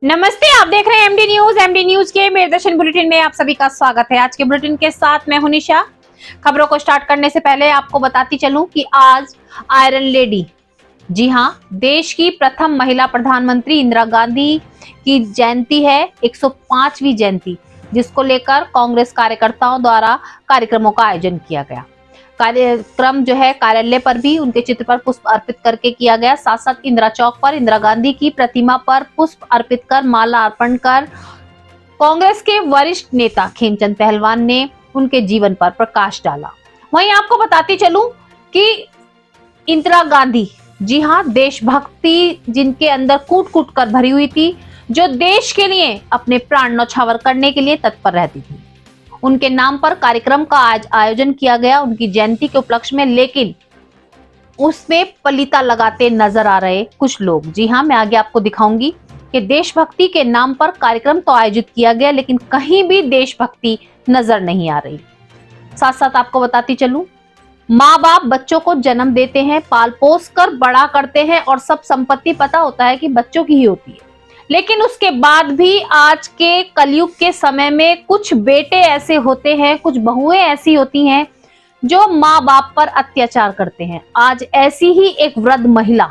नमस्ते, आप देख रहे हैं एमडी न्यूज। एमडी न्यूज के मेरदर्शन बुलेटिन में आप सभी का स्वागत है। आज के बुलेटिन के साथ मैं हूं निशा। खबरों को स्टार्ट करने से पहले आपको बताती चलूं कि आज आयरन लेडी, जी हां, देश की प्रथम महिला प्रधानमंत्री इंदिरा गांधी की जयंती है, 105वीं जयंती, जिसको लेकर कांग्रेस कार्यकर्ताओं द्वारा कार्यक्रमों का आयोजन किया गया। कार्यक्रम जो है कार्यालय पर भी उनके चित्र पर पुष्प अर्पित करके किया गया। साथ साथ इंदिरा चौक पर इंदिरा गांधी की प्रतिमा पर पुष्प अर्पित कर माला अर्पण कर कांग्रेस के वरिष्ठ नेता खेमचंद पहलवान ने उनके जीवन पर प्रकाश डाला। वहीं आपको बताती चलूं कि इंदिरा गांधी, जी हां, देशभक्ति जिनके अंदर कूट कूट कर भरी हुई थी, जो देश के लिए अपने प्राण न्यौछावर करने के लिए तत्पर रहती थी। उनके नाम पर कार्यक्रम का आज आयोजन किया गया उनकी जयंती के उपलक्ष्य में, लेकिन उसमें पलीता लगाते नजर आ रहे कुछ लोग। जी हां, मैं आगे आपको दिखाऊंगी कि देशभक्ति के नाम पर कार्यक्रम तो आयोजित किया गया, लेकिन कहीं भी देशभक्ति नजर नहीं आ रही। साथ साथ आपको बताती चलूं, माँ बाप बच्चों को जन्म देते हैं, पाल पोस कर बड़ा करते हैं और सब संपत्ति पता होता है कि बच्चों की ही होती है, लेकिन उसके बाद भी आज के कलयुग के समय में कुछ बेटे ऐसे होते हैं, कुछ बहुएं ऐसी होती हैं जो माँ बाप पर अत्याचार करते हैं। आज ऐसी ही एक वृद्ध महिला,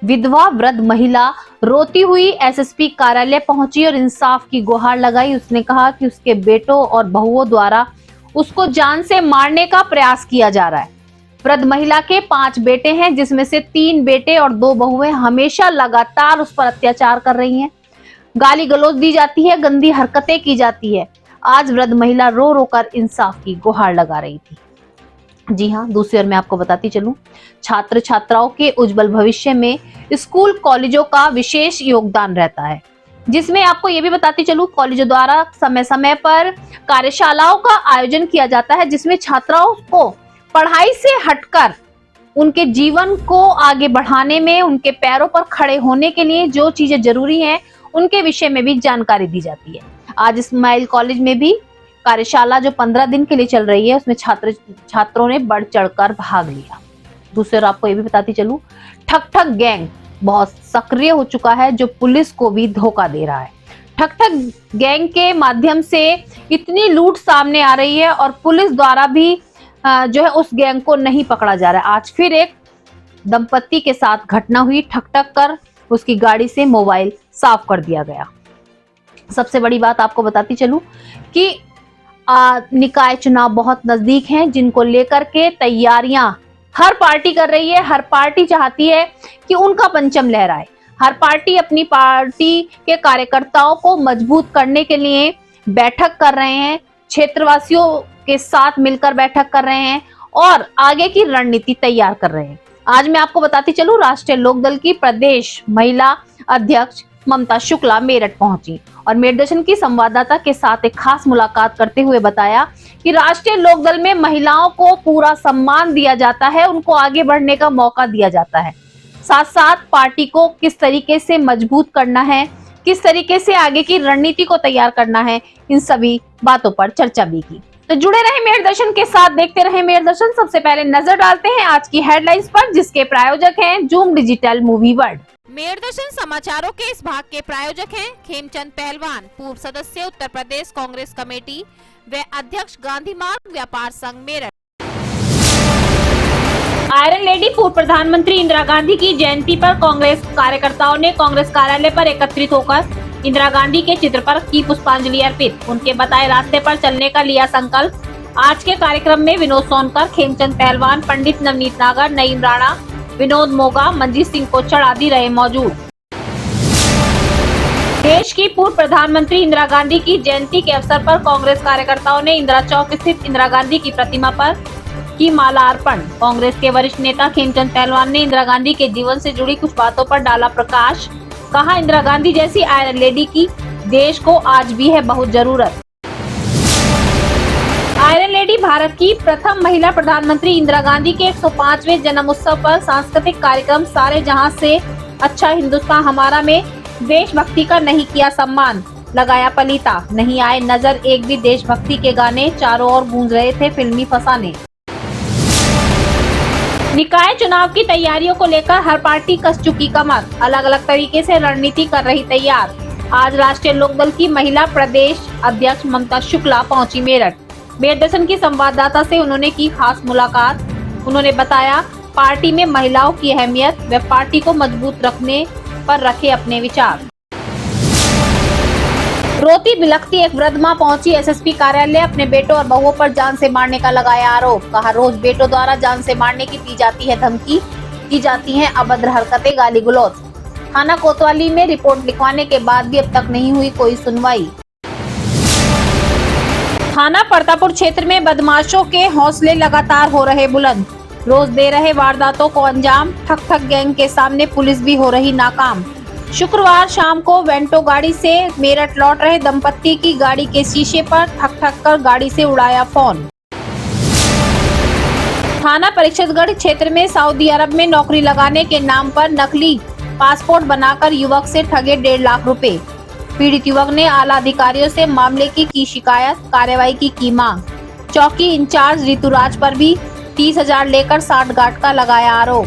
विधवा वृद्ध महिला रोती हुई एसएसपी कार्यालय पहुंची और इंसाफ की गुहार लगाई। उसने कहा कि उसके बेटों और बहुओं द्वारा उसको जान से मारने का प्रयास किया जा रहा है। वृद्ध महिला के 5 बेटे हैं, जिसमें से 3 बेटे और 2 बहुएं हमेशा लगातार उस पर अत्याचार कर रही हैं, गाली गलौज दी जाती है, गंदी हरकतें की जाती है। आज वृद्ध महिला रो रो कर इंसाफ की गुहार लगा रही थी। जी हां, दूसरी ओर मैं आपको बताती चलूं, छात्र छात्राओं के उज्जवल भविष्य में स्कूल कॉलेजों का विशेष योगदान रहता है, जिसमें आपको ये भी बताती चलूं, कॉलेजों द्वारा समय समय पर कार्यशालाओं का आयोजन किया जाता है, जिसमें छात्राओं को पढ़ाई से हटकर उनके जीवन को आगे बढ़ाने में, उनके पैरों पर खड़े होने के लिए जो चीजें जरूरी हैं, उनके विषय में भी जानकारी दी जाती है। आज स्माइल कॉलेज में भी कार्यशाला जो 15 दिन के लिए चल रही है, उसमें छात्रों ने बढ़ चढ़कर भाग लिया। दूसरी ओर आपको ये भी बताती चलूं, ठग ठग गैंग बहुत सक्रिय हो चुका है, जो पुलिस को भी धोखा दे रहा है। ठग ठग गैंग के माध्यम से इतनी लूट सामने आ रही है और पुलिस द्वारा भी जो है उस गैंग को नहीं पकड़ा जा रहा है। आज फिर एक दंपत्ति के साथ घटना हुई, ठक ठक कर उसकी गाड़ी से मोबाइल साफ कर दिया गया। सबसे बड़ी बात आपको बताती चलूं कि निकाय चुनाव बहुत नजदीक हैं, जिनको लेकर के तैयारियां हर पार्टी कर रही है। हर पार्टी चाहती है कि उनका परचम लहराए। हर पार्टी अपनी पार्टी के कार्यकर्ताओं को मजबूत करने के लिए बैठक कर रहे हैं, क्षेत्रवासियों के साथ मिलकर बैठक कर रहे हैं और आगे की रणनीति तैयार कर रहे हैं। आज मैं आपको बताती चलूं, राष्ट्रीय लोकदल की प्रदेश महिला अध्यक्ष ममता शुक्ला मेरठ पहुंची और मेरदर्शन की संवाददाता के साथ एक खास मुलाकात करते हुए बताया कि राष्ट्रीय लोकदल में महिलाओं को पूरा सम्मान दिया जाता है, उनको आगे बढ़ने का मौका दिया जाता है। साथ साथ पार्टी को किस तरीके से मजबूत करना है, किस तरीके से आगे की रणनीति को तैयार करना है, इन सभी बातों पर चर्चा भी की। तो जुड़े रहे मेरदर्शन के साथ, देखते रहे मेरदर्शन। सबसे पहले नजर डालते हैं आज की हेडलाइंस पर, जिसके प्रायोजक हैं जूम डिजिटल मूवी वर्ल्ड। मेरदर्शन समाचारों के इस भाग के प्रायोजक हैं खेमचंद पहलवान, पूर्व सदस्य उत्तर प्रदेश कांग्रेस कमेटी व अध्यक्ष गांधी मार्ग व्यापार संघ मेरठ। आयरन लेडी पूर्व प्रधानमंत्री इंदिरा गांधी की जयंती पर कांग्रेस कार्यकर्ताओं ने कांग्रेस कार्यालय पर एकत्रित होकर इंदिरा गांधी के चित्र पर की पुष्पांजलि अर्पित। उनके बताए रास्ते पर चलने का लिया संकल्प। आज के कार्यक्रम में विनोद सोनकर, खेमचंद पहलवान, पंडित नवनीत नागर, नईम राणा, विनोद मोगा, मंजीत सिंह कोचर आदि रहे मौजूद। देश की पूर्व प्रधानमंत्री इंदिरा गांधी की जयंती के अवसर पर कांग्रेस कार्यकर्ताओं ने इंदिरा चौक स्थित इंदिरा गांधी की प्रतिमा पर की माला अर्पण। कांग्रेस के वरिष्ठ नेता खेमचंद पहलवान ने इंदिरा गांधी के जीवन से जुड़ी कुछ बातों पर डाला प्रकाश। कहा, इंदिरा गांधी जैसी आयरन लेडी की देश को आज भी है बहुत जरूरत। आयरन लेडी भारत की प्रथम महिला प्रधानमंत्री इंदिरा गांधी के 105वें जन्म उत्सव पर सांस्कृतिक कार्यक्रम सारे जहां से अच्छा हिंदुस्तान हमारा में देशभक्ति का नहीं किया सम्मान, लगाया पलीता, नहीं आए नजर एक भी देशभक्ति के गाने, चारों ओर गूंज रहे थे फिल्मी फसाने। निकाय चुनाव की तैयारियों को लेकर हर पार्टी कस चुकी कमर, अलग अलग तरीके से रणनीति कर रही तैयार। आज राष्ट्रीय लोकदल की महिला प्रदेश अध्यक्ष ममता शुक्ला पहुंची मेरठ। मेरठ की संवाददाता से उन्होंने की खास मुलाकात। उन्होंने बताया पार्टी में महिलाओं की अहमियत व पार्टी को मजबूत रखने पर रखे अपने विचार। रोती बिलखती एक वृद्ध मां पहुंची एसएसपी कार्यालय। अपने बेटों और बहुओं पर जान से मारने का लगाया आरोप। कहा रोज बेटों द्वारा जान से मारने की दी जाती है धमकी, की जाती है अभद्र हरकतें, गाली गलौज। थाना कोतवाली में रिपोर्ट लिखवाने के बाद भी अब तक नहीं हुई कोई सुनवाई। थाना परतापुर क्षेत्र में बदमाशों के हौसले लगातार हो रहे बुलंद। रोज दे रहे वारदातों को अंजाम। ठक ठक गैंग के सामने पुलिस भी हो रही नाकाम। शुक्रवार शाम को वेंटो गाड़ी से मेरठ लौट रहे दंपत्ति की गाड़ी के शीशे पर ठक ठक कर गाड़ी से उड़ाया फोन। थाना परिषदगढ़ क्षेत्र में सऊदी अरब में नौकरी लगाने के नाम पर नकली पासपोर्ट बनाकर युवक से ठगे 1.5 लाख रुपए। पीड़ित युवक ने आला अधिकारियों से मामले की शिकायत, कार्रवाई की मांग। चौकी इंचार्ज ऋतुराज पर भी 30,000 लेकर 60 गांठ का लगाया आरोप।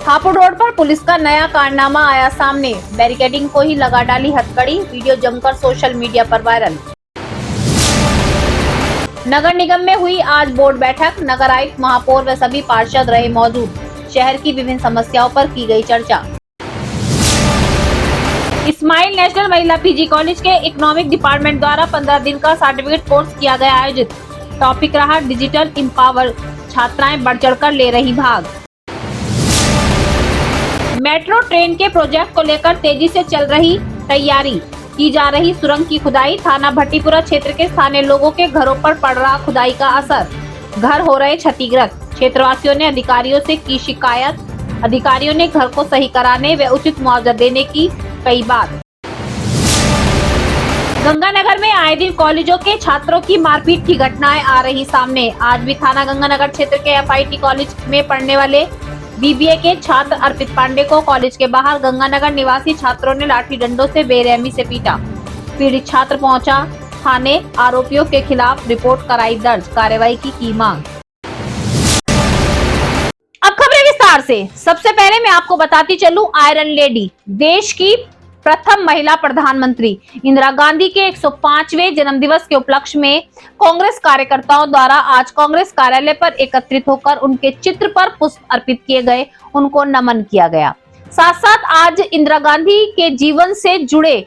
हापुड़ रोड पर पुलिस का नया कारनामा आया सामने। बैरिकेडिंग को ही लगा डाली हथकड़ी। वीडियो जमकर सोशल मीडिया पर वायरल। नगर निगम में हुई आज बोर्ड बैठक। नगर आयुक्त, महापौर व सभी पार्षद रहे मौजूद। शहर की विभिन्न समस्याओं पर की गई चर्चा। इस्माइल नेशनल महिला पीजी कॉलेज के इकोनॉमिक डिपार्टमेंट द्वारा 15 दिन का सर्टिफिकेट कोर्स किया गया आयोजित। टॉपिक रहा डिजिटल इम्पावर। छात्राएं बढ़ चढ़कर ले रही भाग। मेट्रो ट्रेन के प्रोजेक्ट को लेकर तेजी से चल रही तैयारी, की जा रही सुरंग की खुदाई। थाना भट्टीपुरा क्षेत्र के स्थानीय लोगों के घरों पर पड़ रहा खुदाई का असर। घर हो रहे क्षतिग्रस्त। क्षेत्रवासियों ने अधिकारियों से की शिकायत। अधिकारियों ने घर को सही कराने व उचित मुआवजा देने की कई बात। गंगानगर में आए दिन कॉलेजों के छात्रों की मारपीट की घटनाएं आ रही सामने। आज भी थाना गंगानगर क्षेत्र के एफआईटी कॉलेज में पढ़ने वाले बीबीए के छात्र अर्पित पांडे को कॉलेज के बाहर गंगानगर निवासी छात्रों ने लाठी डंडों से बेरहमी से पीटा। पीड़ित छात्र पहुंचा थाने। आरोपियों के खिलाफ रिपोर्ट कराई दर्ज। कार्रवाई की मांग। अब खबरें विस्तार से। सबसे पहले मैं आपको बताती चलूं, आयरन लेडी, देश की प्रथम महिला प्रधानमंत्री इंदिरा गांधी के 105वें जन्मदिवस के उपलक्ष्य में कांग्रेस कार्यकर्ताओं द्वारा आज कांग्रेस कार्यालय पर एकत्रित होकर उनके चित्र पर पुष्प अर्पित किए गए, उनको नमन किया गया। साथ साथ आज इंदिरा गांधी के जीवन से जुड़े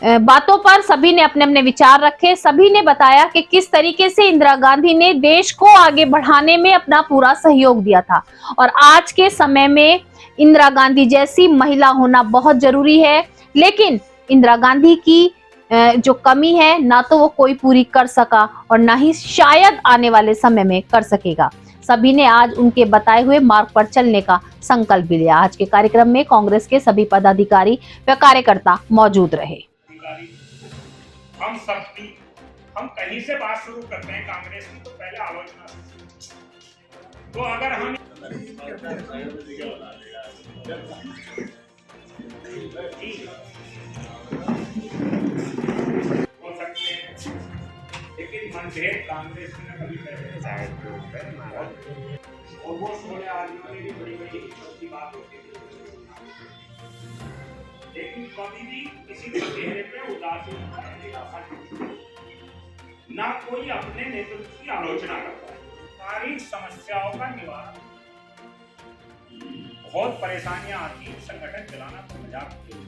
बातों पर सभी ने अपने अपने विचार रखे। सभी ने बताया कि किस तरीके से इंदिरा गांधी ने देश को आगे बढ़ाने में अपना पूरा सहयोग दिया था और आज के समय में इंदिरा गांधी जैसी महिला होना बहुत जरूरी है। लेकिन इंदिरा गांधी की जो कमी है ना तो वो कोई पूरी कर सका और ना ही शायद आने वाले समय में कर सकेगा। सभी ने आज उनके बताए हुए मार्ग पर चलने का संकल्प भी लिया। आज के कार्यक्रम में कांग्रेस के सभी पदाधिकारी व कार्यकर्ता मौजूद रहे। हम सबकी, हम कहीं से बात शुरू करते हैं कांग्रेस की तो पहले आलोचना से। तो अगर हम हो सकते हैं, लेकिन मनभेद कांग्रेस ने कभी और वो 16 आदमियों ने भी बड़ी बड़ी बात होती है, लेकिन कभी भी किसी के चेहरे पे उदासीन ना कोई अपने नेतृत्व की आलोचना करता है। सारी समस्याओं का निवारण, बहुत परेशानियां आती हैं। संगठन चलाना तो मजाक नहीं।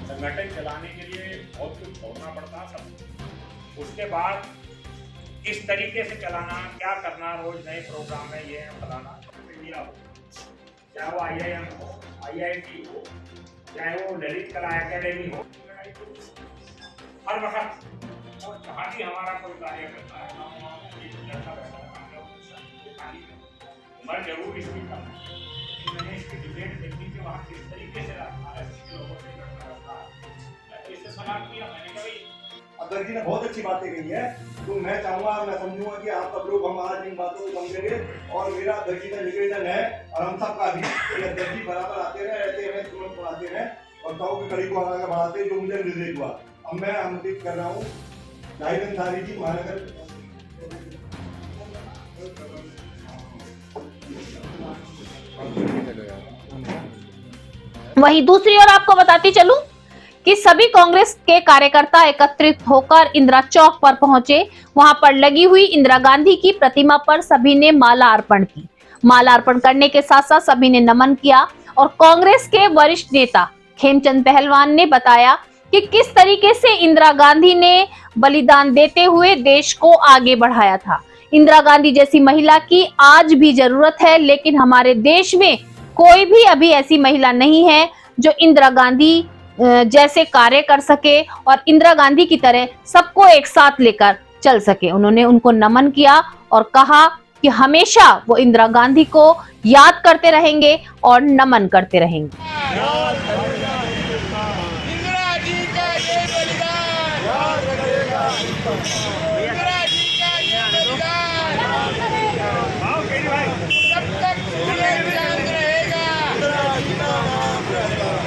संगठन चलाने के लिए बहुत कुछ छोड़ना पड़ता है सब। उसके बाद किस तरीके से चलाना, क्या करना, रोज नए प्रोग्राम है, ये फलाना, चाहे वो IIM हो, IIT हो, चाहे वो ललित कला एकेडमी हो, हर वक्त जहाँ भी हमारा कोई कार्य करता है मैं जरूर इसकी करना है। मैंने इसकी डिबेट देखी कि वहाँ किस तरीके से लोगों से करता है, इससे सलाह किया। मैंने कहा अध्यक्ष जी ने बहुत अच्छी बातें कही है, तो मैं चाहूँगा, मैं समझूंगा कि आप सब लोग हम आज इन बातों को समझेंगे। और मेरा अध्यक्ष जी का निवेदन है और हम सब का भी, अध्यक्ष जी बराबर आते रहे, ऐसे हमें तुरंत पढ़ाते रहे और ताऊ की कड़ी को आगे बढ़ाते, जो मुझे निर्देश हुआ। अब मैं आमंत्रित कर रहा हूँ जाहिद अंसारी जी, महानगर वहीं दूसरी ओर आपको बताती चलूं कि सभी कांग्रेस के कार्यकर्ता एकत्रित होकर इंदिरा चौक पर पहुंचे। वहां पर लगी हुई इंदिरा गांधी की प्रतिमा पर सभी ने माला अर्पण की। माला अर्पण करने के साथ साथ सभी ने नमन किया और कांग्रेस के वरिष्ठ नेता खेमचंद पहलवान ने बताया कि किस तरीके से इंदिरा गांधी ने बलिदान देते हुए देश को आगे बढ़ाया था। इंदिरा गांधी जैसी महिला की आज भी जरूरत है, लेकिन हमारे देश में कोई भी अभी ऐसी महिला नहीं है जो इंदिरा गांधी जैसे कार्य कर सके और इंदिरा गांधी की तरह सबको एक साथ लेकर चल सके। उन्होंने उनको नमन किया और कहा कि हमेशा वो इंदिरा गांधी को याद करते रहेंगे और नमन करते रहेंगे। इंदिरा जी का ये बलिदान याद रखेगा। इंदिरा जी का ये बलिदान जब तक सूरज चांद रहेगा,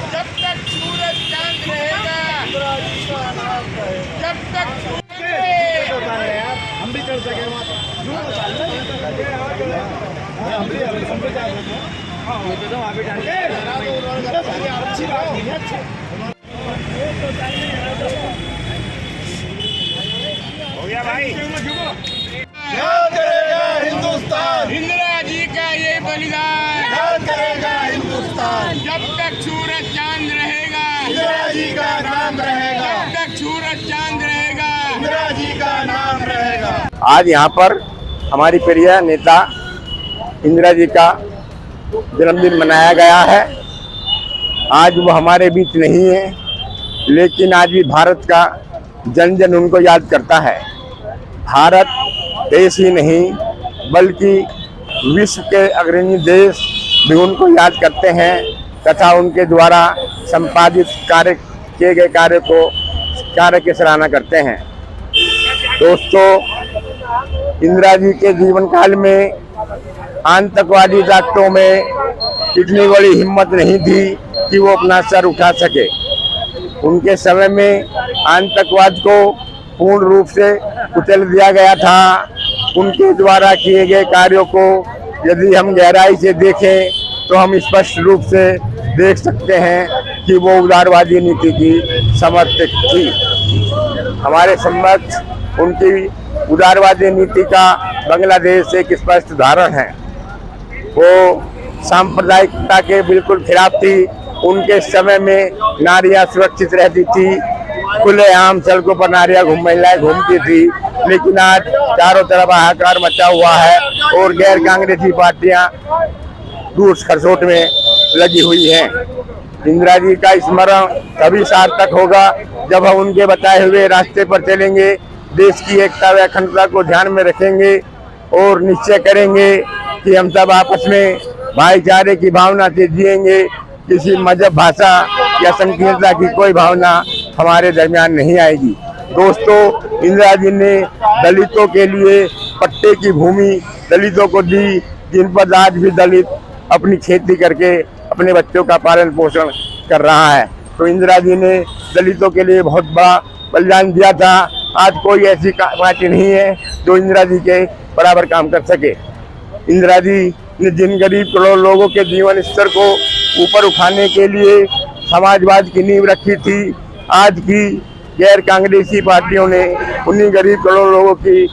जब तक सूरज चांद रहेगा, जब तक हम भी कर सके हो गया भाई। याद करेगा हिंदुस्तान, इंदिरा जी का ये बलिदान याद करेगा हिंदुस्तान। जब तक सूरज चांद रहेगा, इंदिरा जी का नाम रहेगा। जब तक सूरज चांद रहेगा, इंदिरा जी का नाम रहेगा। आज यहाँ पर हमारी प्रिय नेता इंदिरा जी का जन्मदिन मनाया गया है। आज वो हमारे बीच नहीं है, लेकिन आज भी भारत का जन जन उनको याद करता है। भारत देश ही नहीं बल्कि विश्व के अग्रणी देश भी उनको याद करते हैं तथा उनके द्वारा संपादित किए गए कार्य की सराहना करते हैं। दोस्तों, इंदिरा जी के जीवन काल में आतंकवादी ताकतों में इतनी बड़ी हिम्मत नहीं थी कि वो अपना सर उठा सके। उनके समय में आतंकवाद को पूर्ण रूप से कुचल दिया गया था। उनके द्वारा किए गए कार्यों को यदि हम गहराई से देखें तो हम स्पष्ट रूप से देख सकते हैं कि वो उदारवादी नीति की समर्थक थी। हमारे समक्ष उनकी उदारवादी नीति का बांग्लादेश एक स्पष्ट उदाहरण है। वो सांप्रदायिकता के बिल्कुल खिलाफ थी। उनके समय में नारियां सुरक्षित रहती थी, खुलेआम सड़कों पर महिलाएं घूमती थी, लेकिन आज चारों तरफ हाहाकार मचा हुआ है और गैर कांग्रेसी पार्टियां दूर खरसोट में लगी हुई हैं। इंदिरा जी का स्मरण तभी सार्थक होगा जब हम उनके बताए हुए रास्ते पर चलेंगे, देश की एकता व अखंडता को ध्यान में रखेंगे और निश्चय करेंगे कि हम सब आपस में भाईचारे की भावना से जिएंगे। किसी मजहब, भाषा या संकीर्णता की कोई भावना हमारे दरमियान नहीं आएगी। दोस्तों, इंदिरा जी ने दलितों के लिए पट्टे की भूमि दलितों को दी, जिन पर आज भी दलित अपनी खेती करके अपने बच्चों का पालन पोषण कर रहा है। तो इंदिरा जी ने दलितों के लिए बहुत बड़ा बलिदान दिया था। आज कोई ऐसी पार्टी नहीं है जो इंदिरा जी के बराबर काम कर सके। इंदिरा जी ने जिन गरीब करोड़ों लोगों के जीवन स्तर को ऊपर उठाने के लिए समाजवाद की नींव रखी थी, आज की गैर कांग्रेसी पार्टियों ने उन्हीं गरीब करोड़ों लोगों की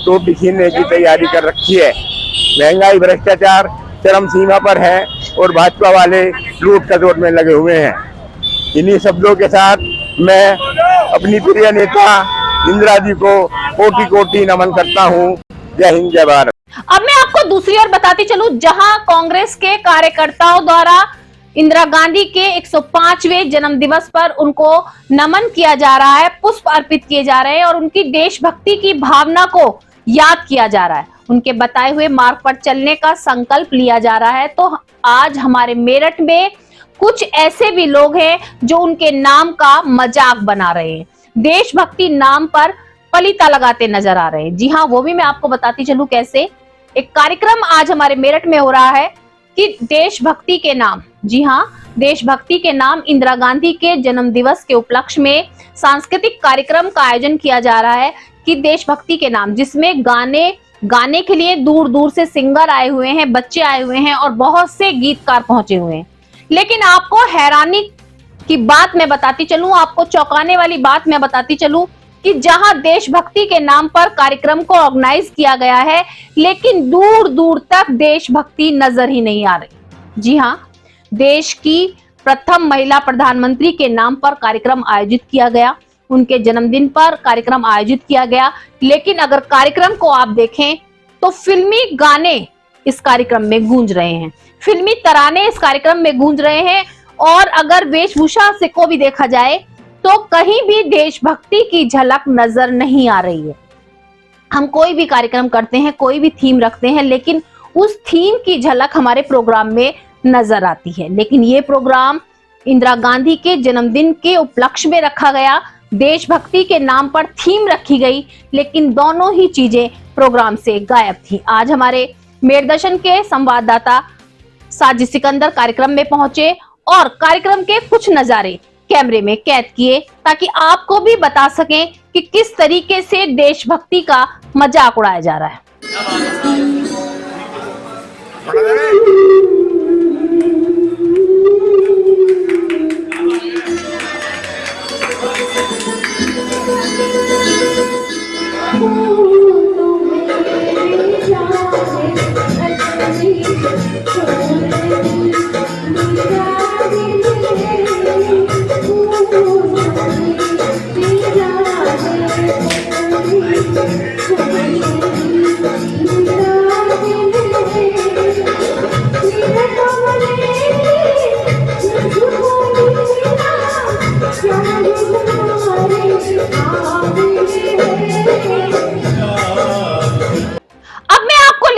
टोपी छीनने की तैयारी कर रखी है। महंगाई, भ्रष्टाचार चरम सीमा पर है और भाजपा वाले लूट खसोट में लगे हुए हैं। इन्हीं शब्दों के साथ मैं अपनी प्रिय नेता इंदिरा जी को कोटि कोटि नमन करता हूँ। जय हिंद, जय भारत। अब मैं आपको दूसरी ओर बताती चलूं, जहां कांग्रेस के कार्यकर्ताओं द्वारा इंदिरा गांधी के 105वें जन्म दिवस पर उनको नमन किया जा रहा है, पुष्प अर्पित किए जा रहे हैं और उनकी देशभक्ति की भावना को याद किया जा रहा है। उनके बताए हुए मार्ग पर चलने का संकल्प लिया जा रहा है। तो आज हमारे मेरठ में कुछ ऐसे भी लोग हैं जो उनके नाम का मजाक बना रहे हैं, देशभक्ति नाम पर पलीता लगाते नजर आ रहे हैं। जी हाँ, वो भी मैं आपको बताती चलूं कैसे। एक कार्यक्रम आज हमारे मेरठ में हो रहा है कि देशभक्ति के नाम, जी हाँ, देशभक्ति के नाम इंदिरा गांधी के जन्म दिवस के उपलक्ष्य में सांस्कृतिक कार्यक्रम का आयोजन किया जा रहा है कि देशभक्ति के नाम, जिसमें गाने के लिए दूर दूर से सिंगर आए हुए हैं, बच्चे आए हुए हैं और बहुत से गीतकार पहुंचे हुए हैं। लेकिन आपको हैरानी की बात मैं बताती चलूं, आपको चौंकाने वाली बात मैं बताती चलूं कि जहां देशभक्ति के नाम पर कार्यक्रम को ऑर्गेनाइज किया गया है, लेकिन दूर दूर तक देशभक्ति नजर ही नहीं आ रही। जी हां, देश की प्रथम महिला प्रधानमंत्री के नाम पर कार्यक्रम आयोजित किया गया, उनके जन्मदिन पर कार्यक्रम आयोजित किया गया, लेकिन अगर कार्यक्रम को आप देखें तो फिल्मी गाने इस कार्यक्रम में गूंज रहे हैं, फिल्मी तराने इस कार्यक्रम में गूंज रहे हैं, और अगर वेशभूषा से को भी देखा जाए तो कहीं भी देशभक्ति की झलक नजर नहीं आ रही है। हम कोई भी कार्यक्रम करते हैं, कोई भी थीम रखते हैं, लेकिन उस थीम की झलक हमारे प्रोग्राम में नजर आती है। लेकिन ये प्रोग्राम इंदिरा गांधी के जन्मदिन के उपलक्ष्य में रखा गया, देशभक्ति के नाम पर थीम रखी गई, लेकिन दोनों ही चीजें प्रोग्राम से गायब थी। आज हमारे मेरदर्शन के संवाददाता साजिद सिकंदर कार्यक्रम में पहुंचे और कार्यक्रम के कुछ नजारे कैमरे में कैद किए, ताकि आपको भी बता सकें कि किस तरीके से देशभक्ति का मजाक उड़ाया जा रहा है।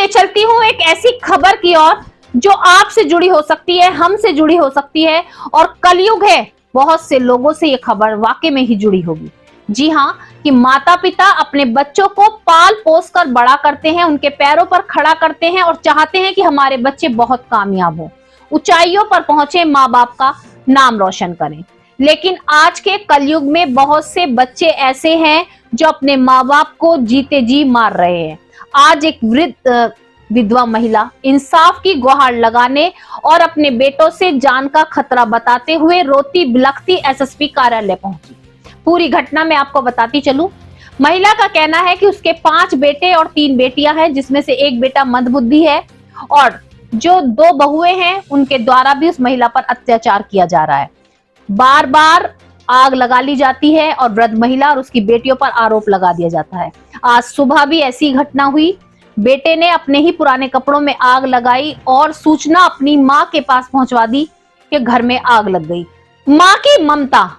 चलती हूं एक ऐसी खबर की ओर जो आपसे जुड़ी हो सकती है, हमसे जुड़ी हो सकती है, और कलयुग है, बहुत से लोगों से ये खबर वाकई में ही जुड़ी होगी। जी हां, कि माता पिता अपने बच्चों को पाल पोस कर बड़ा करते हैं, उनके पैरों पर खड़ा करते हैं और चाहते हैं कि हमारे बच्चे बहुत कामयाब हो, ऊंचाइयों पर पहुंचे, माँ बाप का नाम रोशन करें। लेकिन आज के कलयुग में बहुत से बच्चे ऐसे हैं जो अपने माँ बाप को जीते जी मार रहे हैं। आज एक वृद्ध विधवा महिला इंसाफ की गुहार लगाने और अपने बेटों से जान का खतरा बताते हुए रोती बिलखती एसएसपी कार्यालय पहुंची। पूरी घटना में आपको बताती चलूं, महिला का कहना है कि उसके 5 बेटे और 3 बेटियां हैं, जिसमें से एक बेटा मंदबुद्धि है, और जो 2 बहुएं हैं उनके द्वारा भी उस महिला पर अत्याचार किया जा रहा है। बार बार आग लगा ली जाती है और वृद्ध महिला और उसकी बेटियों पर आरोप लगा दिया जाता है। आज सुबह भी ऐसी घटना हुई, बेटे ने अपने ही पुराने कपड़ों में आग लगाई और सूचना अपनी मां के पास पहुंचवा दी कि घर में आग लग गई। मां की ममता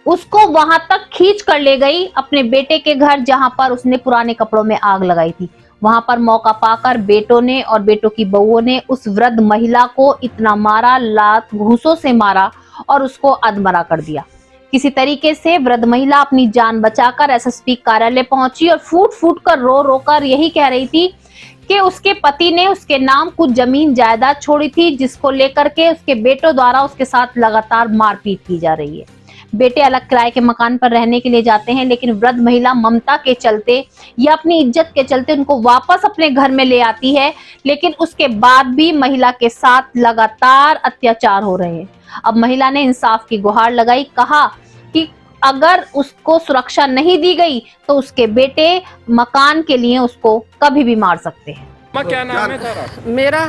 उसको वहां तक खींच कर ले गई अपने बेटे के घर, जहां पर उसने पुराने कपड़ों में आग लगाई थी। वहां पर मौका पाकर बेटों ने और बेटों की बहुओं ने उस वृद्ध महिला को इतना मारा, लात घूंसों से मारा और उसको अधमरा कर दिया। किसी तरीके से वृद्ध महिला अपनी जान बचाकर एसएसपी कार्यालय पहुंची और फूट फूट कर रो कर यही कह रही थी कि उसके पति ने उसके नाम कुछ जमीन जायदाद छोड़ी थी, जिसको लेकर के उसके बेटों द्वारा उसके साथ लगातार मारपीट की जा रही है। बेटे अलग किराए के मकान पर रहने के लिए जाते हैं, लेकिन वृद्ध महिला ममता के चलते या अपनी इज्जत के चलते उनको वापस अपने घर में ले आती है, लेकिन उसके बाद भी महिला के साथ लगातार अत्याचार हो रहे हैं। अब महिला ने इंसाफ की गुहार लगाई, कहा कि अगर उसको सुरक्षा नहीं दी गई तो उसके बेटे मकान के लिए उसको कभी भी मार सकते हैं। क्या नाम है तारा? मेरा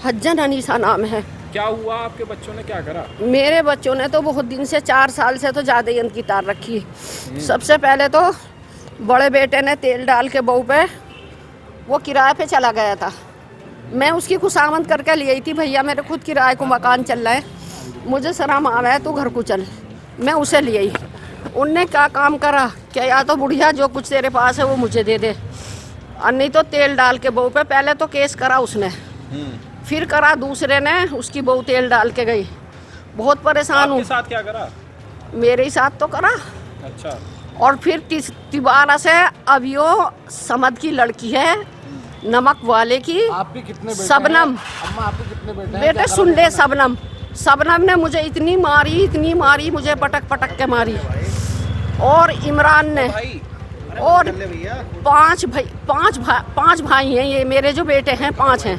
हज्जन अनीसा नाम है। क्या हुआ, आपके बच्चों ने क्या करा? मेरे बच्चों ने तो बहुत दिन से 4 साल से तो ज़्यादा ही की तार रखी। सबसे पहले तो बड़े बेटे ने तेल डाल के बहू पे वो किराए पे चला गया था। मैं उसकी खुशामद करके ले आई थी, भैया मेरे खुद किराए को मकान चल रहा है, मुझे शर्म आ रहा है, तू घर को चल। मैं उसे ले आई। उनने क्या काम करा क्या, या तो बुढ़िया जो कुछ तेरे पास है वो मुझे दे दे, और नहीं तो तेल डाल के बहू पे। पहले तो केस करा उसने, फिर करा दूसरे ने, उसकी बहू तेल डाल के गई। बहुत परेशान हूँ। आपके साथ क्या करा? मेरे ही साथ तो करा। अच्छा। और फिर तिबारा से अभियो समद की लड़की है, नमक वाले की। आपके कितने बेटे सबनम। अम्मा आपके कितने बेटे हैं? बेटे सुन ले, सबनम। सबनम ने मुझे इतनी मारी, मुझे पटक पटक के मारी। और इमरान ने, और पांच भाई हैं। ये मेरे जो बेटे हैं 5 हैं।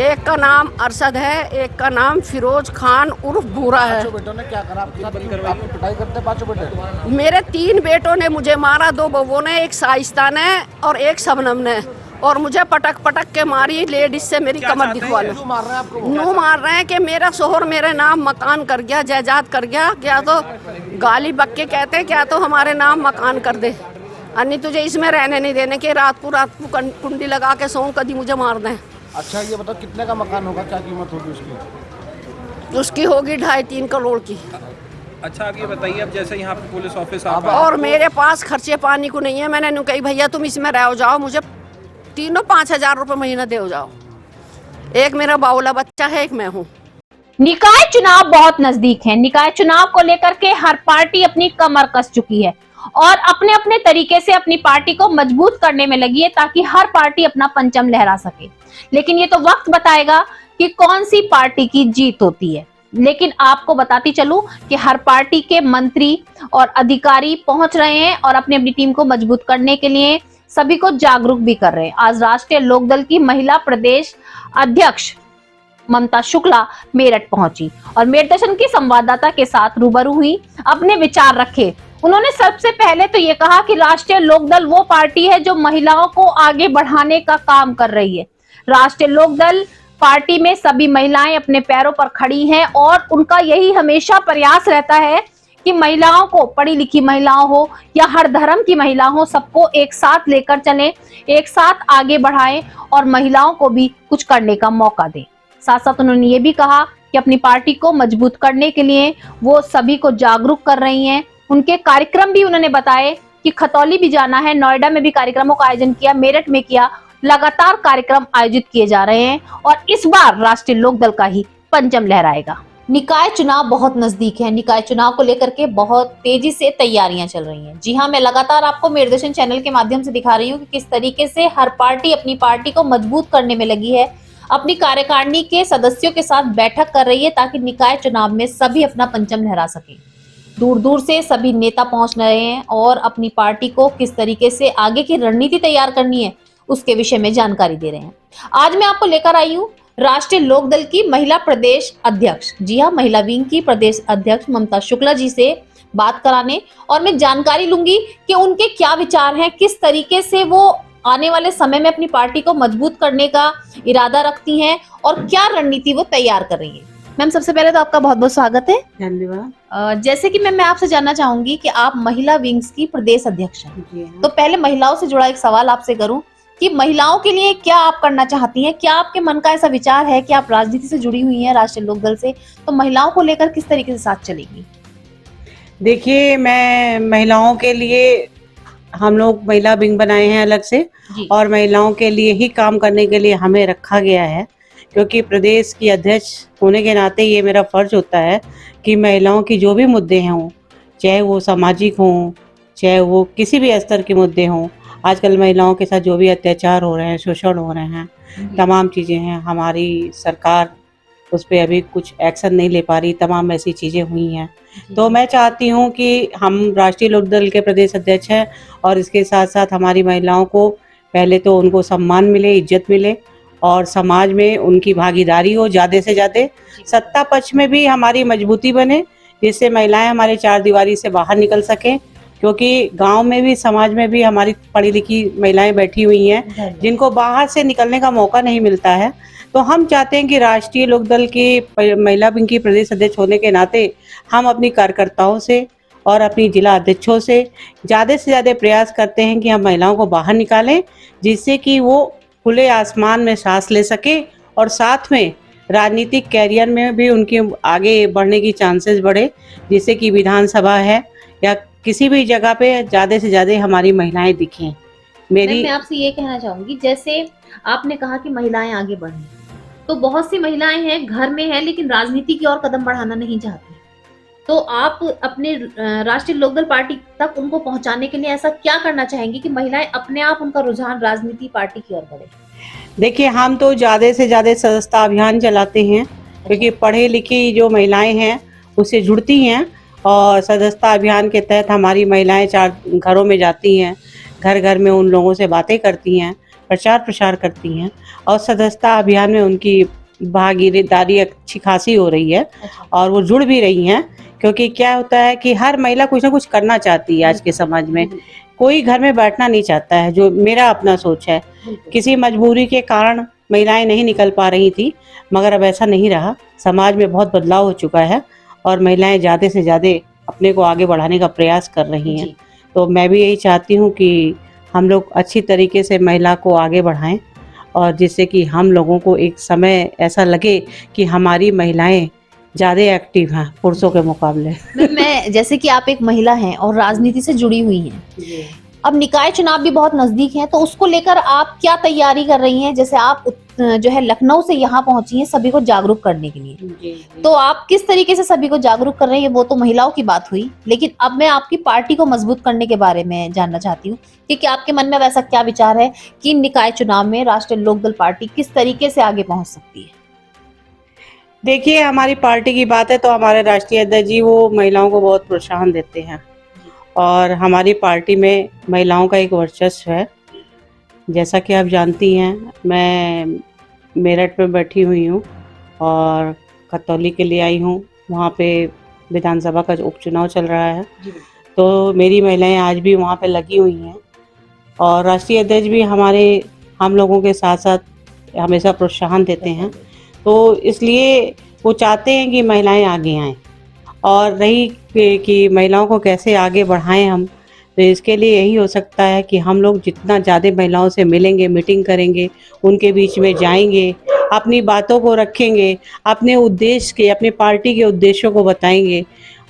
एक का नाम अरशद है, एक का नाम फिरोज खान उर्फ भूरा है। पांचों बेटों ने क्या करा आपके साथ? आपकी पिटाई करते हैं पांचों बेटे? मेरे 3 बेटों ने मुझे मारा, 2 बबुओं ने, एक साइस्ता ने और एक शबनम ने, और मुझे पटक पटक के मारी। लेडीज से मेरी कमर दिखवा लो। क्यों मार रहे हैं आपको? नू मार रहे हैं कि मेरा शोहर मेरे नाम मकान कर गया, जायदाद कर गया। क्या तो गाली बक्के कहते हैं, क्या तो हमारे नाम मकान कर दे, अन्य तुझे इसमें रहने नहीं देने के। रात को कुंडी लगा के सो कभी मुझे मार दें। अच्छा ये बताओ कितने का मकान होगा, क्या कीमत होगी उसकी? उसकी होगी 2.5-3 करोड़ की। अच्छा आप ये बताइए, अब जैसे यहाँ पे पुलिस ऑफिस और मेरे पास खर्चे पानी को नहीं है। मैंने नु कही भैया तुम इसमें रह जाओ, मुझे तीनों 5,000 रुपये महीना दे जाओ। एक मेरा बाउला बच्चा है, एक मैं हूँ। निकाय चुनाव बहुत नजदीक है। निकाय चुनाव को लेकर के हर पार्टी अपनी कमर कस चुकी है और अपने अपने तरीके से अपनी पार्टी को मजबूत करने में लगी है, ताकि हर पार्टी अपना परचम लहरा सके। लेकिन ये तो वक्त बताएगा कि कौन सी पार्टी की जीत होती है। लेकिन आपको बताती चलूं कि हर पार्टी के मंत्री और अधिकारी पहुंच रहे हैं और अपनी अपनी टीम को मजबूत करने के लिए सभी को जागरूक भी कर रहे हैं। आज राष्ट्रीय लोकदल की महिला प्रदेश अध्यक्ष ममता शुक्ला मेरठ पहुंची और मेरठ दर्शन की संवाददाता के साथ रूबरू हुई, अपने विचार रखे। उन्होंने सबसे पहले तो ये कहा कि राष्ट्रीय लोकदल वो पार्टी है जो महिलाओं को आगे बढ़ाने का काम कर रही है। राष्ट्रीय लोकदल पार्टी में सभी महिलाएं अपने पैरों पर खड़ी हैं और उनका यही हमेशा प्रयास रहता है कि महिलाओं को, पढ़ी लिखी महिलाओं हो या हर धर्म की महिला हो, सबको एक साथ लेकर चलें, एक साथ आगे बढ़ाएं और महिलाओं को भी कुछ करने का मौका दें। साथ साथ उन्होंने ये भी कहा कि अपनी पार्टी को मजबूत करने के लिए वो सभी को जागरूक कर रही हैं। उनके कार्यक्रम भी उन्होंने बताए कि खतौली भी जाना है, नोएडा में भी कार्यक्रमों का आयोजन किया, मेरठ में किया। लगातार कार्यक्रम आयोजित किए जा रहे हैं और इस बार राष्ट्रीय लोकदल का ही परचम लहराएगा। निकाय चुनाव बहुत नजदीक है। निकाय चुनाव को लेकर के बहुत तेजी से तैयारियां चल रही हैं। जी हां, मैं लगातार आपको मेरदर्शन चैनल के माध्यम से दिखा रही हूं कि किस तरीके से हर पार्टी अपनी पार्टी को मजबूत करने में लगी है। अपनी कार्यकारिणी के सदस्यों के साथ बैठक कर रही है ताकि निकाय चुनाव में सभी अपना परचम लहरा सके। दूर दूर से सभी नेता पहुंच रहे हैं और अपनी पार्टी को किस तरीके से आगे की रणनीति तैयार करनी है उसके विषय में जानकारी दे रहे हैं। आज मैं आपको लेकर आई हूँ राष्ट्रीय लोकदल की महिला प्रदेश अध्यक्ष, जी हाँ, महिला विंग की प्रदेश अध्यक्ष ममता शुक्ला जी से बात कराने, और मैं जानकारी लूंगी कि उनके क्या विचार हैं, किस तरीके से वो आने वाले समय में अपनी पार्टी को मजबूत करने का इरादा रखती हैं और क्या रणनीति वो तैयार कर रही है। मैम, सबसे पहले तो आपका बहुत बहुत स्वागत है। धन्यवाद। जैसे कि मैं आपसे जानना चाहूंगी कि आप महिला विंग्स की प्रदेश अध्यक्ष हैं, तो पहले महिलाओं से जुड़ा एक सवाल आपसे करूं कि महिलाओं के लिए क्या आप करना चाहती हैं? क्या आपके मन का ऐसा विचार है कि आप राजनीति से जुड़ी हुई हैं राष्ट्रीय लोकदल से, तो महिलाओं को लेकर किस तरीके से साथ चलेगी? देखिए, मैं महिलाओं के लिए, हम लोग महिला विंग बनाए हैं अलग से और महिलाओं के लिए ही काम करने के लिए हमें रखा गया है, क्योंकि प्रदेश की अध्यक्ष होने के नाते ये मेरा फर्ज होता है कि महिलाओं की जो भी मुद्दे हों, चाहे वो सामाजिक हों, चाहे वो किसी भी स्तर के मुद्दे हों, आजकल महिलाओं के साथ जो भी अत्याचार हो रहे हैं, शोषण हो रहे हैं, तमाम चीज़ें हैं, हमारी सरकार उस पर अभी कुछ एक्शन नहीं ले पा रही, तमाम ऐसी चीज़ें हुई हैं। तो मैं चाहती हूँ कि हम राष्ट्रीय लोकदल के प्रदेश अध्यक्ष हैं और इसके साथ साथ हमारी महिलाओं को पहले तो उनको सम्मान मिले, इज्जत मिले और समाज में उनकी भागीदारी हो ज़्यादा से ज़्यादा, सत्ता पक्ष में भी हमारी मजबूती बने, जिससे महिलाएं हमारे चार दीवारी से बाहर निकल सकें, क्योंकि गांव में भी समाज में भी हमारी पढ़ी लिखी महिलाएं बैठी हुई हैं जिनको बाहर से निकलने का मौका नहीं मिलता है। तो हम चाहते हैं कि राष्ट्रीय लोकदल की महिला विंग की प्रदेश अध्यक्ष होने के नाते हम अपनी कार्यकर्ताओं से और अपनी जिला अध्यक्षों से ज़्यादा प्रयास करते हैं कि हम महिलाओं को बाहर निकालें, जिससे कि वो खुले आसमान में सांस ले सके और साथ में राजनीतिक कैरियर में भी उनके आगे बढ़ने की चांसेस बढ़े, जिससे कि विधानसभा है या किसी भी जगह पे ज़्यादा से ज़्यादा हमारी महिलाएं दिखें। मैं आपसे ये कहना चाहूंगी, जैसे आपने कहा कि महिलाएं आगे बढ़ें, तो बहुत सी महिलाएं हैं घर में हैं लेकिन राजनीति की ओर कदम बढ़ाना नहीं चाहती, तो आप अपने राष्ट्रीय लोकदल पार्टी तक उनको पहुंचाने के लिए ऐसा क्या करना चाहेंगे कि महिलाएं अपने आप उनका रुझान राजनीति पार्टी की ओर बढ़े? देखिए, हम तो ज़्यादा से ज़्यादा सदस्यता अभियान चलाते हैं, क्योंकि पढ़े लिखी जो महिलाएं हैं उससे जुड़ती हैं और सदस्यता अभियान के तहत हमारी महिलाएं 4 घरों में जाती हैं, घर घर में उन लोगों से बातें करती हैं, प्रचार प्रसार करती हैं और सदस्यता अभियान में उनकी भागीदारी अच्छी खासी हो रही है और वो जुड़ भी रही हैं। क्योंकि क्या होता है कि हर महिला कुछ ना कुछ करना चाहती है आज के समाज में, कोई घर में बैठना नहीं चाहता है, जो मेरा अपना सोच है। किसी मजबूरी के कारण महिलाएं नहीं निकल पा रही थी, मगर अब ऐसा नहीं रहा। समाज में बहुत बदलाव हो चुका है और महिलाएं ज़्यादा से ज़्यादा अपने को आगे बढ़ाने का प्रयास कर रही हैं। तो मैं भी यही चाहती हूँ कि हम लोग अच्छी तरीके से महिला को आगे बढ़ाएं और जिससे कि हम लोगों को एक समय ऐसा लगे कि हमारी महिलाएं ज़्यादा एक्टिव हैं पुरुषों के मुकाबले। मैं जैसे कि आप एक महिला हैं और राजनीति से जुड़ी हुई हैं, अब निकाय चुनाव भी बहुत नजदीक हैं, तो उसको लेकर आप क्या तैयारी कर रही हैं? जैसे आप जो है लखनऊ से यहाँ पहुंची हैं सभी को जागरूक करने के लिए, तो आप किस तरीके से सभी को जागरूक कर रही हैं? वो तो महिलाओं की बात हुई, लेकिन अब मैं आपकी पार्टी को मजबूत करने के बारे में जानना चाहती हूँ कि आपके मन में वैसा क्या विचार है कि निकाय चुनाव में राष्ट्रीय लोकदल पार्टी किस तरीके से आगे पहुंच सकती है? देखिए, हमारी पार्टी की बात है तो हमारे राष्ट्रीय अध्यक्ष जी वो महिलाओं को बहुत प्रोत्साहन देते हैं और हमारी पार्टी में महिलाओं का एक वर्चस्व है। जैसा कि आप जानती हैं, मैं मेरठ में बैठी हुई हूँ और खतौली के लिए आई हूँ। वहाँ पे विधानसभा का उपचुनाव चल रहा है, तो मेरी महिलाएं आज भी वहाँ पे लगी हुई हैं और राष्ट्रीय अध्यक्ष भी हम लोगों के साथ साथ हमेशा प्रोत्साहन देते हैं। तो इसलिए वो चाहते हैं कि महिलाएं आगे आएँ और रही कि महिलाओं को कैसे आगे बढ़ाएं हम, तो इसके लिए यही हो सकता है कि हम लोग जितना ज़्यादा महिलाओं से मिलेंगे, मीटिंग करेंगे, उनके बीच में जाएंगे, अपनी बातों को रखेंगे, अपने उद्देश्य के, अपनी पार्टी के उद्देश्यों को बताएंगे,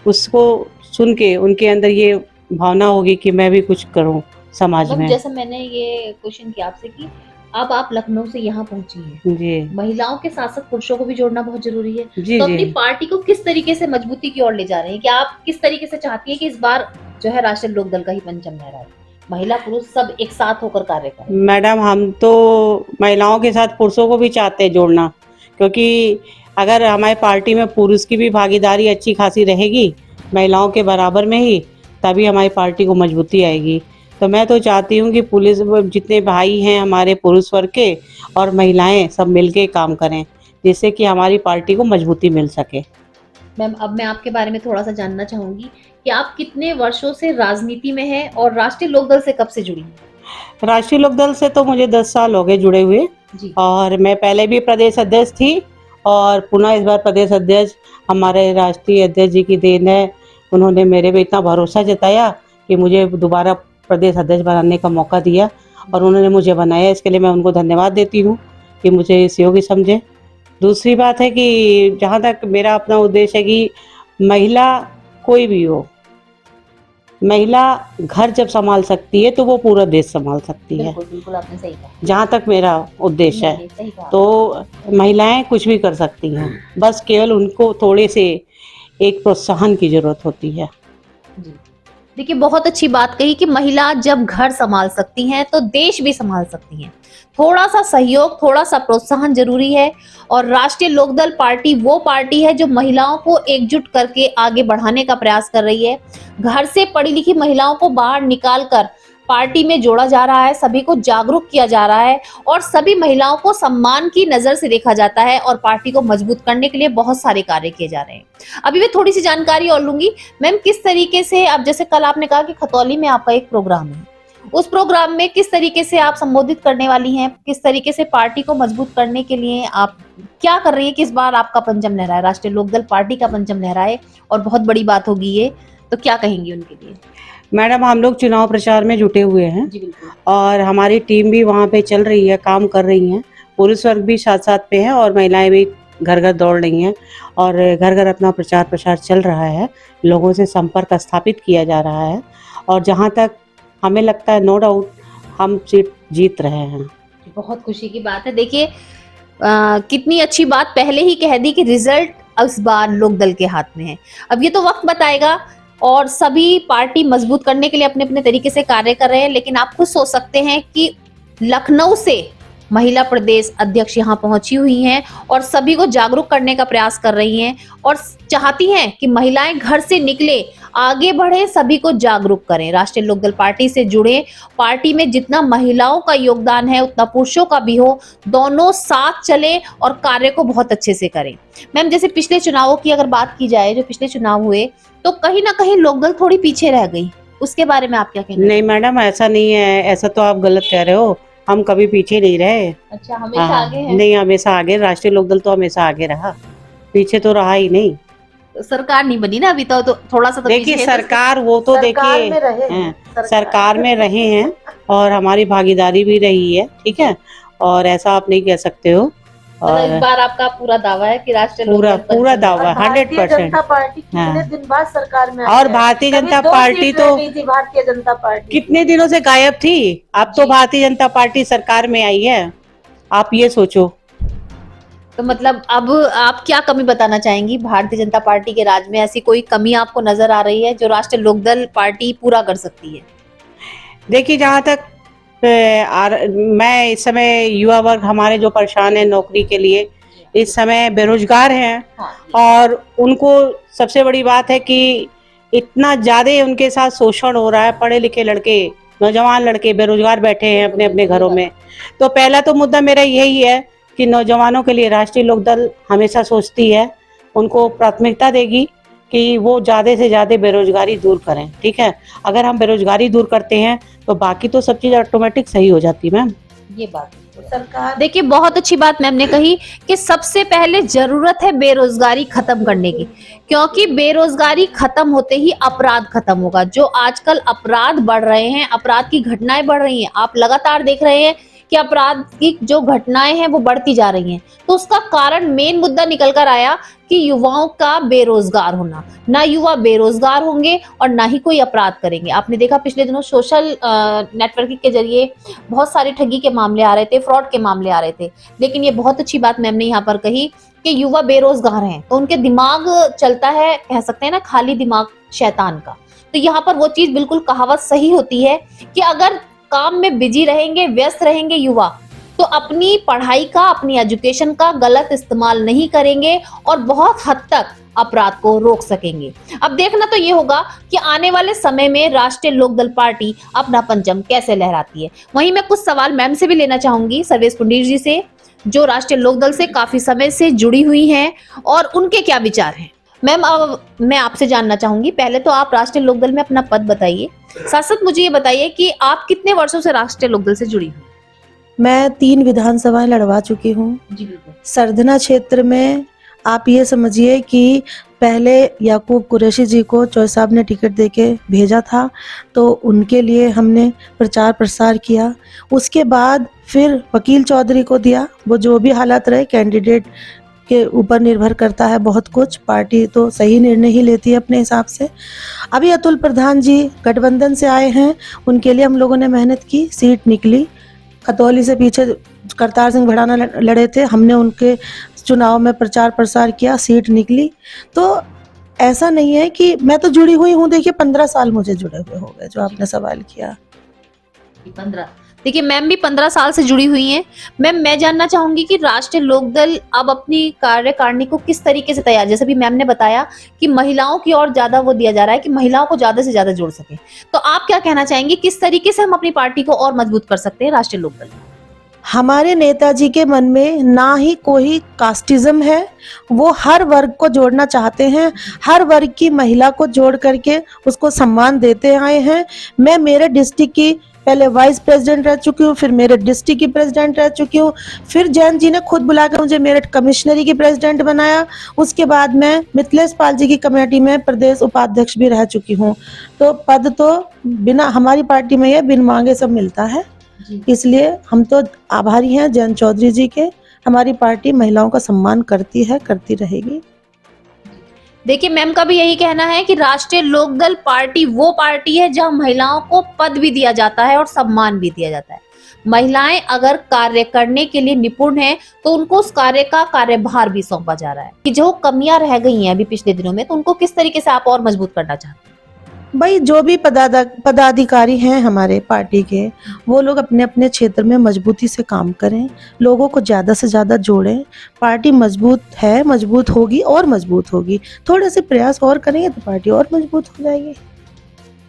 उसको सुन के उनके अंदर ये भावना होगी कि मैं भी कुछ करूं समाज में। जैसे मैंने ये क्वेश्चन किया आपसे कि अब आप लखनऊ से यहाँ पहुंची हैं, जी, महिलाओं के साथ साथ पुरुषों को भी जोड़ना बहुत जरूरी है, जी, तो अपनी जी। पार्टी को किस तरीके से मजबूती की ओर ले जा रहे हैं? क्या आप किस तरीके से चाहती है कि इस बार जो है राष्ट्रीय लोकदल का ही पंचम लहराए, महिला पुरुष सब एक साथ होकर कार्य करें? मैडम, हम तो महिलाओं के साथ पुरुषों को भी चाहते हैं जोड़ना, क्योंकि अगर हमारी पार्टी में पुरुष की भी भागीदारी अच्छी खासी रहेगी महिलाओं के बराबर में ही, तभी हमारी पार्टी को मजबूती आएगी। तो मैं तो चाहती हूँ कि पुलिस जितने भाई हैं हमारे पुरुष वर्ग के और महिलाएं सब मिलके काम करें, जिससे कि हमारी पार्टी को मजबूती मिल सके। मैम, अब मैं आपके बारे में थोड़ा सा जानना चाहूंगी कि आप कितने वर्षों से राजनीति में हैं और राष्ट्रीय लोकदल से कब से जुड़ी हैं? राष्ट्रीय लोकदल से तो मुझे 10 साल हो गए जुड़े हुए और मैं पहले भी प्रदेश अध्यक्ष थी और पुनः इस बार प्रदेश अध्यक्ष हमारे राष्ट्रीय अध्यक्ष जी की देन है। उन्होंने मेरे पे इतना भरोसा जताया कि मुझे दोबारा प्रदेश अध्यक्ष बनाने का मौका दिया और उन्होंने मुझे बनाया, इसके लिए मैं उनको धन्यवाद देती हूँ कि मुझे इस योग्य समझे। दूसरी बात है कि जहाँ तक मेरा अपना उद्देश्य है कि महिला कोई भी हो, महिला घर जब संभाल सकती है तो वो पूरा देश संभाल सकती है। बिल्कुल आपने सही कहा। जहाँ तक मेरा उद्देश्य है, सही कहा। तो महिलाएं कुछ भी कर सकती हैं, बस केवल उनको थोड़े से एक प्रोत्साहन की जरूरत होती है। देखिए, बहुत अच्छी बात कही कि महिला जब घर संभाल सकती हैं तो देश भी संभाल सकती हैं। थोड़ा सा सहयोग, थोड़ा सा प्रोत्साहन जरूरी है और राष्ट्रीय लोकदल पार्टी वो पार्टी है जो महिलाओं को एकजुट करके आगे बढ़ाने का प्रयास कर रही है। घर से पढ़ी लिखी महिलाओं को बाहर निकालकर पार्टी में जोड़ा जा रहा है, सभी को जागरूक किया जा रहा है और सभी महिलाओं को सम्मान की नजर से देखा जाता है और पार्टी को मजबूत करने के लिए बहुत सारे कार्य किए जा रहे हैं। अभी मैं थोड़ी सी जानकारी और लूंगी। मैम, किस तरीके से, अब जैसे कल आपने कहा कि खतौली में आपका एक प्रोग्राम है, उस प्रोग्राम में किस तरीके से आप संबोधित करने वाली हैं, किस तरीके से पार्टी को मजबूत करने के लिए आप क्या कर रही है कि इस बार आपका पंचम लहराए, राष्ट्रीय लोकदल पार्टी का पंचम लहराए और बहुत बड़ी बात होगी ये, तो क्या कहेंगी उनके लिए? मैडम, हम लोग चुनाव प्रचार में जुटे हुए हैं जी बिल्कुल। और हमारी टीम भी वहाँ पे चल रही है, काम कर रही हैं, पुरुष वर्ग भी साथ साथ पे है और महिलाएं भी घर घर दौड़ रही हैं और घर घर अपना प्रचार प्रसार चल रहा है, लोगों से संपर्क स्थापित किया जा रहा है और जहाँ तक हमें लगता है नो डाउट हम सीट जीत रहे हैं। बहुत खुशी की बात है। देखिए, कितनी अच्छी बात पहले ही कह दी कि रिजल्ट इस बार लोकदल के हाथ में है। अब ये तो वक्त बताएगा और सभी पार्टी मजबूत करने के लिए अपने अपने तरीके से कार्य कर रहे हैं, लेकिन आप खुद सोच सकते हैं कि लखनऊ से महिला प्रदेश अध्यक्ष यहाँ पहुंची हुई हैं और सभी को जागरूक करने का प्रयास कर रही हैं और चाहती हैं कि महिलाएं घर से निकले, आगे बढ़े, सभी को जागरूक करें, राष्ट्रीय लोकदल पार्टी से जुड़े। पार्टी में जितना महिलाओं का योगदान है उतना पुरुषों का भी हो, दोनों साथ चले और कार्य को बहुत अच्छे से करें। मैम, जैसे पिछले चुनावों की अगर बात की जाए, जो पिछले चुनाव हुए, तो कहीं ना कहीं लोकदल थोड़ी पीछे रह गई, उसके बारे में आप क्या कहना? नहीं मैडम, ऐसा नहीं है, ऐसा तो आप गलत कह रहे हो। हम कभी पीछे नहीं रहे। अच्छा, हमेशा आगे है? नहीं, हमेशा आगे। राष्ट्रीय लोकदल तो हमेशा आगे रहा, पीछे तो रहा ही नहीं। सरकार नहीं बनी ना अभी, तो थोड़ा सा तो देखिए पीछे है। सरकार, वो तो देखिए सरकार में रहे हैं और हमारी भागीदारी भी रही है, ठीक है, और ऐसा आप नहीं कह सकते हो। मतलब इस बार आपका पूरा दावा है कि राष्ट्रीय पूरा दावा 100%। जनता पार्टी कितने दिन बाद सरकार में और भारतीय जनता पार्टी तो भारतीय जनता पार्टी कितने दिनों से गायब थी, अब तो भारतीय जनता पार्टी सरकार में आई है, आप ये सोचो। तो मतलब अब आप क्या कमी बताना चाहेंगी? भारतीय जनता पार्टी के राज में ऐसी कोई कमी आपको नजर आ रही है जो राष्ट्रीय लोकदल पार्टी पूरा कर सकती है? देखिए, जहाँ तक मैं इस समय युवा वर्ग हमारे जो परेशान है नौकरी के लिए, इस समय बेरोजगार हैं, और उनको सबसे बड़ी बात है कि इतना ज्यादा उनके साथ शोषण हो रहा है। पढ़े लिखे लड़के, नौजवान लड़के बेरोजगार बैठे हैं अपने अपने घरों में। तो पहला तो मुद्दा मेरा यही है कि नौजवानों के लिए राष्ट्रीय लोकदल हमेशा सोचती है, उनको प्राथमिकता देगी कि वो ज़्यादा से ज़्यादा बेरोजगारी दूर करें, ठीक है। अगर हम बेरोजगारी दूर करते हैं तो बाकी तो सब चीज़ ऑटोमेटिक सही हो जाती है। मैम, ये बात सरकार, देखिए बहुत अच्छी बात मैम ने कही कि सबसे पहले जरूरत है बेरोजगारी खत्म करने की, क्योंकि बेरोजगारी खत्म होते ही अपराध खत्म होगा। जो आजकल अपराध बढ़ रहे हैं, अपराध की घटनाएं बढ़ रही हैं, आप लगातार देख रहे हैं कि अपराध की जो घटनाएं हैं वो बढ़ती जा रही हैं। तो उसका कारण, मेन मुद्दा निकल कर आया कि युवाओं का बेरोजगार होना। ना युवा बेरोजगार होंगे और ना ही कोई अपराध करेंगे। आपने देखा पिछले दिनों सोशल नेटवर्किंग के जरिए बहुत सारे ठगी के मामले आ रहे थे, फ्रॉड के मामले आ रहे थे, लेकिन ये बहुत अच्छी बात मैम ने यहाँ पर कही कि युवा बेरोजगार हैं तो उनके दिमाग चलता है, कह सकते हैं ना, खाली दिमाग शैतान का। तो यहाँ पर वो चीज बिल्कुल कहावत सही होती है कि अगर काम में बिजी रहेंगे, व्यस्त रहेंगे युवा, तो अपनी पढ़ाई का, अपनी एजुकेशन का गलत इस्तेमाल नहीं करेंगे और बहुत हद तक अपराध को रोक सकेंगे। अब देखना तो ये होगा कि आने वाले समय में राष्ट्रीय लोकदल पार्टी अपना परचम कैसे लहराती है। वहीं मैं कुछ सवाल मैम से भी लेना चाहूंगी, सर्वेश पुंडीर जी से, जो राष्ट्रीय लोकदल से काफी समय से जुड़ी हुई हैं, और उनके क्या विचार हैं। मैम, अब मैं आपसे जानना चाहूंगी, पहले तो आप राष्ट्रीय लोकदल में अपना पद बताइए, साथ साथ मुझे ये बताइए कि आप कितने वर्षों से राष्ट्रीय लोकदल से जुड़ी हुई? मैं 3 विधानसभाएं लड़वा चुकी हूँ। सरधना क्षेत्र में आप ये समझिए कि पहले याकूब कुरैशी जी को चौधरी साहब ने टिकट देके भेजा था, तो उनके लिए हमने प्रचार प्रसार किया। उसके बाद फिर वकील चौधरी को दिया। वो जो भी हालात रहे, कैंडिडेट के ऊपर निर्भर करता है बहुत कुछ, पार्टी तो सही निर्णय ही लेती है अपने हिसाब से। अभी अतुल प्रधान जी गठबंधन से आए हैं, उनके लिए हम लोगों ने मेहनत की, सीट निकली। खतौली से पीछे करतार सिंह भड़ाना लड़े थे, हमने उनके चुनाव में प्रचार प्रसार किया, सीट निकली। तो ऐसा नहीं है कि मैं तो जुड़ी हुई हूँ, देखिए 15 साल मुझे जुड़े हुए हो गए, जो आपने सवाल किया। 15, देखिए मैम भी 15 साल से जुड़ी हुई हैं। मैम, मैं जानना चाहूंगी कि राष्ट्रीय लोकदल अब अपनी कार्यकारिणी को किस तरीके से तैयार, जैसे भी मैम ने बताया कि महिलाओं की और ज्यादा वो दिया जा रहा है कि महिलाओं को ज्यादा से ज्यादा जोड़ सके, तो आप क्या कहना चाहेंगे, किस तरीके से हम अपनी पार्टी को और मजबूत कर सकते हैं राष्ट्रीय लोकदल? हमारे नेताजी के मन में ना ही कोई कास्टिज्म है, वो हर वर्ग को जोड़ना चाहते हैं, हर वर्ग की महिला को जोड़ करके उसको सम्मान देते आए हैं। मैं मेरे डिस्ट्रिक्ट की पहले वाइस प्रेसिडेंट रह चुकी हूँ, फिर मेरे डिस्ट्रिक्ट की प्रेसिडेंट रह चुकी हूँ, फिर जैन जी ने खुद बुलाकर मुझे मेरठ कमिश्नरी की प्रेसिडेंट बनाया। उसके बाद मैं मिथिलेश पाल जी की कमेटी में प्रदेश उपाध्यक्ष भी रह चुकी हूँ। तो पद तो बिना, हमारी पार्टी में ये बिन मांगे सब मिलता है, इसलिए हम तो आभारी हैं जैन चौधरी जी के। हमारी पार्टी महिलाओं का सम्मान करती है, करती रहेगी। देखिए मैम का भी यही कहना है कि राष्ट्रीय लोकदल पार्टी वो पार्टी है जहां महिलाओं को पद भी दिया जाता है और सम्मान भी दिया जाता है। महिलाएं अगर कार्य करने के लिए निपुण हैं तो उनको उस कार्य का कार्यभार भी सौंपा जा रहा है। कि जो कमियां रह गई हैं अभी पिछले दिनों में, तो उनको किस तरीके से आप और मजबूत करना चाहते हैं? भाई जो भी पदाधिकारी हैं हमारे पार्टी के, वो लोग अपने अपने क्षेत्र में मजबूती से काम करें, लोगों को ज़्यादा से ज़्यादा जोड़ें। पार्टी मजबूत है, मजबूत होगी और मजबूत होगी। थोड़े से प्रयास और करेंगे तो पार्टी और मजबूत हो जाएगी।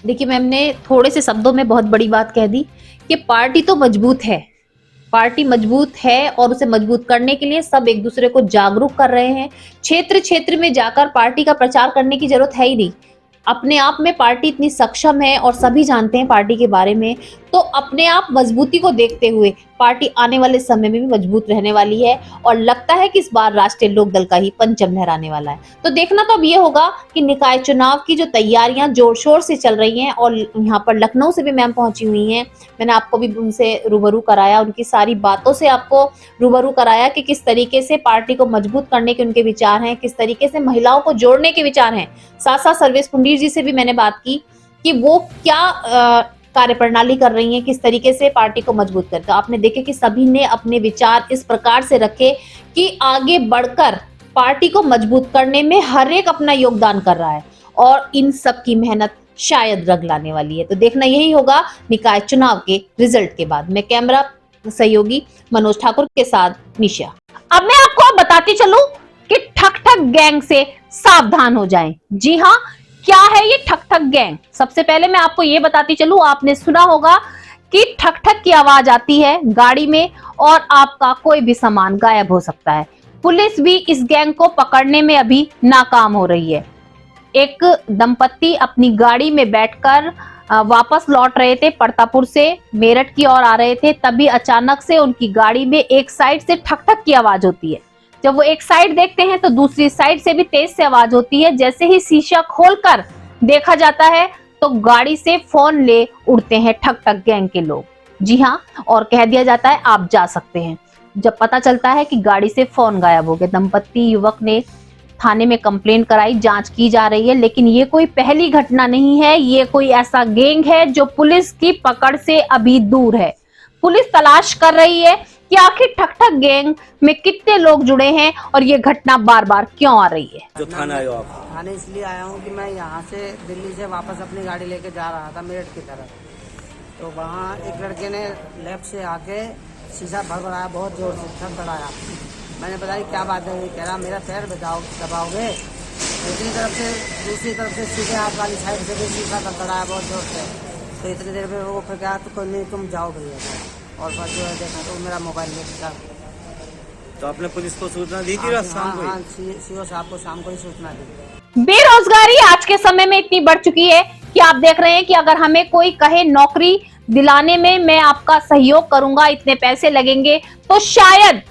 देखिए मैम ने थोड़े से शब्दों में बहुत बड़ी बात कह दी कि पार्टी तो मजबूत है, पार्टी मजबूत है और उसे मजबूत करने के लिए सब एक दूसरे को जागरूक कर रहे हैं। क्षेत्र क्षेत्र में जाकर पार्टी का प्रचार करने की जरूरत है ही नहीं। अपने आप में पार्टी इतनी सक्षम है और सभी जानते हैं पार्टी के बारे में, तो अपने आप मजबूती को देखते हुए पार्टी आने वाले समय में भी मजबूत रहने वाली है और लगता है कि इस बार राष्ट्रीय लोक दल का ही परचम लहराने वाला है। तो देखना तो अब ये होगा कि निकाय चुनाव की जो तैयारियां जोर शोर से चल रही हैं और यहाँ पर लखनऊ से भी मैम पहुंची हुई हैं, मैंने आपको भी उनसे रूबरू कराया, उनकी सारी बातों से आपको रूबरू कराया कि किस तरीके से पार्टी को मजबूत करने के उनके विचार हैं, किस तरीके से महिलाओं को जोड़ने के विचार हैं। साथ साथ सर्वेश पुंडीर जी से भी मैंने बात की कि वो क्या कार्यप्रणाली कर रही हैं, किस तरीके से पार्टी को मजबूत करते। आपने देखे कि सभी ने अपने विचार इस प्रकार से रखे कि आगे बढ़कर पार्टी को मजबूत करने में हर एक अपना योगदान कर रहा है और इन सब की मेहनत शायद रंग लाने वाली है। तो देखना यही होगा निकाय चुनाव के रिजल्ट के बाद। मैं कैमरा सहयोगी मनोज ठाकुर के साथ निशा। अब मैं आपको बताती चलूं कि ठक ठक गैंग से सावधान हो जाएं। जी हाँ, क्या है ये ठक ठक गैंग? सबसे पहले मैं आपको ये बताती चलूं, आपने सुना होगा कि ठक ठक की आवाज आती है गाड़ी में और आपका कोई भी सामान गायब हो सकता है। पुलिस भी इस गैंग को पकड़ने में अभी नाकाम हो रही है। एक दंपत्ति अपनी गाड़ी में बैठकर वापस लौट रहे थे, परतापुर से मेरठ की ओर आ रहे थे, तभी अचानक से उनकी गाड़ी में एक साइड से ठक ठक की आवाज होती है। जब वो एक साइड देखते हैं तो दूसरी साइड से भी तेज से आवाज होती है। जैसे ही शीशा खोलकर देखा जाता है तो गाड़ी से फोन ले उड़ते हैं ठक ठक गैंग के लोग। जी हाँ, और कह दिया जाता है आप जा सकते हैं। जब पता चलता है कि गाड़ी से फोन गायब हो गए, दंपत्ति युवक ने थाने में कंप्लेन कराई, जांच की जा रही है। लेकिन ये कोई पहली घटना नहीं है, ये कोई ऐसा गैंग है जो पुलिस की पकड़ से अभी दूर है। पुलिस तलाश कर रही है कि आखिर ठक ठक गैंग में कितने लोग जुड़े हैं और ये घटना बार बार क्यों आ रही है। जो थाने आए हो आप? थाने इसलिए आया हूँ कि मैं यहाँ से दिल्ली से वापस अपनी गाड़ी लेके जा रहा था मेरठ की तरफ, तो वहाँ एक लड़के ने लेफ्ट से आके शीशा भड़बड़ाया, बहुत जोर से थड़थड़ाया। मैंने बताया क्या बात है, ये कह रहा मेरा पैर दबाओगे। दूसरी तरफ से सीधे हाथ वाली साइड से भी शीशा थड़थड़ाया बहुत जोर से। तो इतनी देर में वो फिर कहा तो कोई नहीं तुम जाओ भैया, और बस जो है देखा तो मेरा मोबाइल लेकर। तो आपने पुलिस को सूचना दी थी शाम को? हाँ, सीओ साहब को शाम को ही सूचना दी। बेरोजगारी आज के समय में इतनी बढ़ चुकी है कि आप देख रहे हैं कि अगर हमें कोई कहे नौकरी दिलाने में मैं आपका सहयोग करूंगा, इतने पैसे लगेंगे, तो शायद